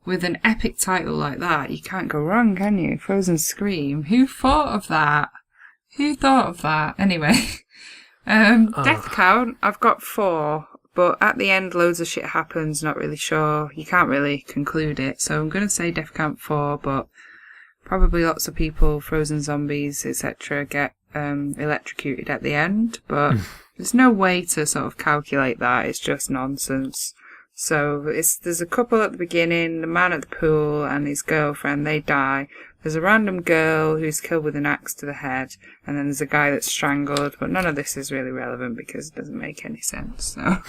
S2: with an epic title like that, you can't go wrong, can you? Frozen Scream. Who thought of that? Anyway. Death count, I've got 4. But at the end, loads of shit happens. Not really sure. You can't really conclude it. So I'm going to say death count 4, but probably lots of people, frozen zombies, etc., get electrocuted at the end, but there's no way to sort of calculate that. It's just nonsense. So there's a couple at the beginning, the man at the pool and his girlfriend, they die. There's a random girl who's killed with an axe to the head, and then there's a guy that's strangled, but none of this is really relevant because it doesn't make any sense. So.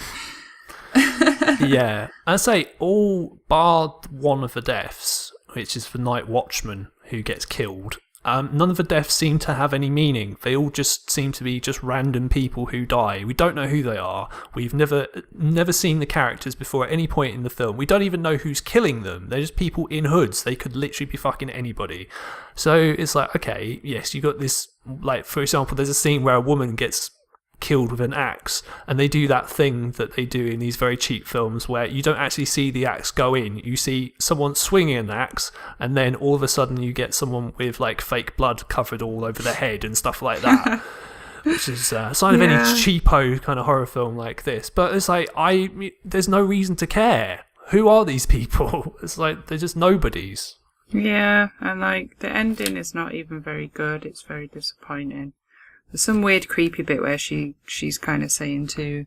S1: Yeah, I'd say all bar one of the deaths, which is the night watchman who gets killed. None of the deaths seem to have any meaning. They all just seem to be just random people who die. We don't know who they are. We've never seen the characters before at any point in the film. We don't even know who's killing them. They're just people in hoods. They could literally be fucking anybody. So it's like, okay, yes, you got this, like, for example, there's a scene where a woman gets killed with an axe, and they do that thing that they do in these very cheap films where you don't actually see the axe go in. You see someone swinging an axe, and then all of a sudden you get someone with like fake blood covered all over their head and stuff like that. Which is a sign of any cheapo kind of horror film like this. But it's like, there's no reason to care. Who are these people? It's like, they're just nobodies.
S2: Yeah, and like, the ending is not even very good. It's very disappointing. There's some weird creepy bit where she's kind of saying to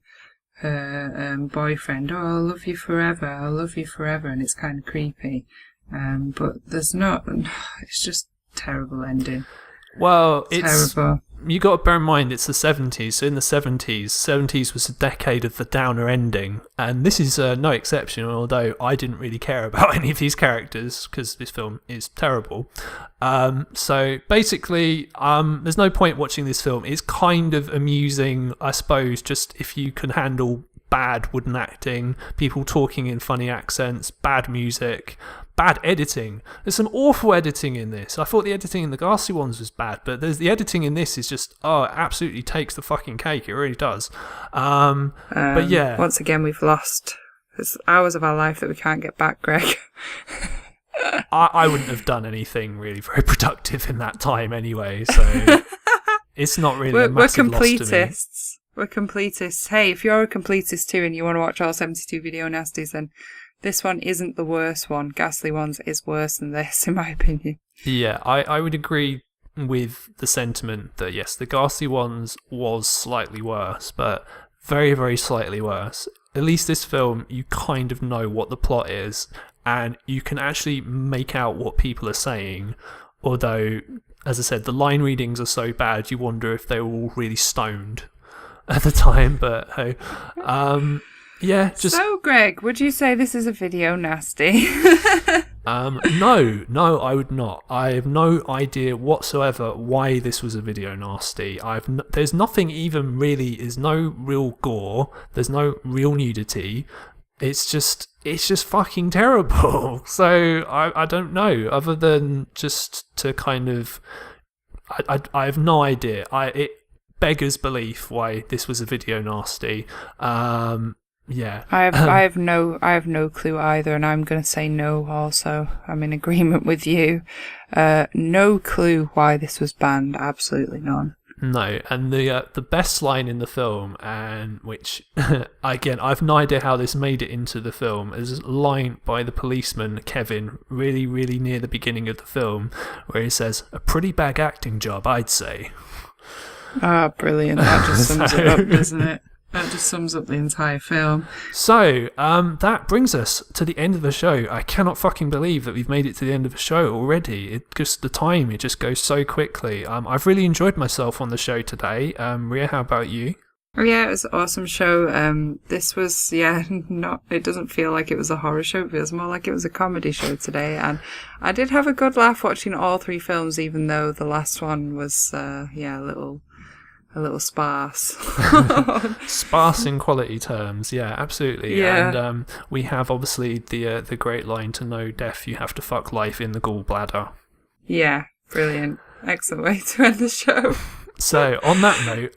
S2: her boyfriend, "Oh, I'll love you forever, I'll love you forever," and it's kind of creepy. But there's not. It's just terrible ending.
S1: Well, it's
S2: terrible.
S1: You got to bear in mind it's the 70s. So in the 70s was a decade of the downer ending, and this is no exception. Although I didn't really care about any of these characters because this film is terrible. So basically, there's no point watching this film. It's kind of amusing, I suppose, just if you can handle bad wooden acting, people talking in funny accents, bad music, bad editing. There's some awful editing in this. I thought the editing in the Ghastly ones was bad, but the editing in this is just, it absolutely takes the fucking cake. It really does. But yeah.
S2: Once again, we've lost. There's hours of our life that we can't get back, Greg.
S1: I wouldn't have done anything really very productive in that time anyway, so it's not really a massive loss to me.
S2: We're completists. Hey, if you're a completist too and you want to watch all 72 Video Nasties, then this one isn't the worst one. Ghastly Ones is worse than this, in my opinion.
S1: Yeah, I would agree with the sentiment that yes, the Ghastly Ones was slightly worse, but very, very slightly worse. At least this film, you kind of know what the plot is, and you can actually make out what people are saying, although, as I said, the line readings are so bad, you wonder if they were all really stoned at the time, but hey. Yeah, just...
S2: So, Greg, would you say this is a video nasty?
S1: No, I would not. I have no idea whatsoever why this was a video nasty. There's nothing even really, there's no real gore, there's no real nudity. It's just fucking terrible. So, I don't know, other than just to kind of... I have no idea. It beggars belief why this was a video nasty. Yeah.
S2: I have no clue either, and I'm going to say no also. I'm in agreement with you. No clue why this was banned. Absolutely none.
S1: No, and the best line in the film, and which again I've no idea how this made it into the film, is a line by the policeman Kevin, really, really near the beginning of the film, where he says, "A pretty bad acting job, I'd say."
S2: Ah, brilliant! That just sums it up, doesn't it? That just sums up the entire film.
S1: So, that brings us to the end of the show. I cannot fucking believe that we've made it to the end of the show already. It just goes so quickly. I've really enjoyed myself on the show today. Ria, how about you?
S2: Oh yeah, it was an awesome show. This was, it doesn't feel like it was a horror show. It feels more like it was a comedy show today. And I did have a good laugh watching all three films, even though the last one was, a little sparse.
S1: Sparse in quality terms, yeah, absolutely.
S2: Yeah.
S1: And we have obviously the great line, "To know death, you have to fuck life in the gallbladder."
S2: Yeah, brilliant. Excellent way to end the show.
S1: So, on that note,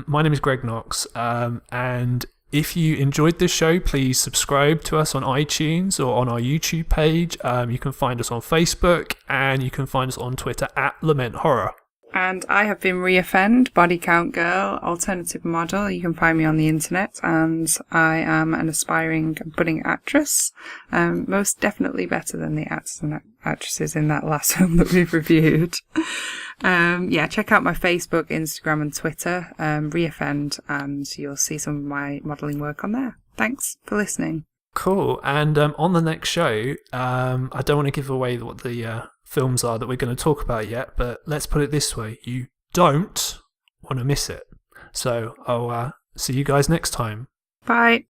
S1: my name is Greg Knox, and if you enjoyed this show, please subscribe to us on iTunes or on our YouTube page. You can find us on Facebook, and you can find us on Twitter at Lament Horror.
S2: And I have been Ria Fend, body count girl, alternative model. You can find me on the internet, and I am an aspiring budding actress. Most definitely better than the actors and actresses in that last film that we've reviewed. Check out my Facebook, Instagram and Twitter, Ria Fend, and you'll see some of my modelling work on there. Thanks for listening.
S1: Cool. And on the next show, I don't want to give away what the films are that we're going to talk about yet, but let's put it this way: you don't want to miss it. So I'll see you guys next time.
S2: Bye.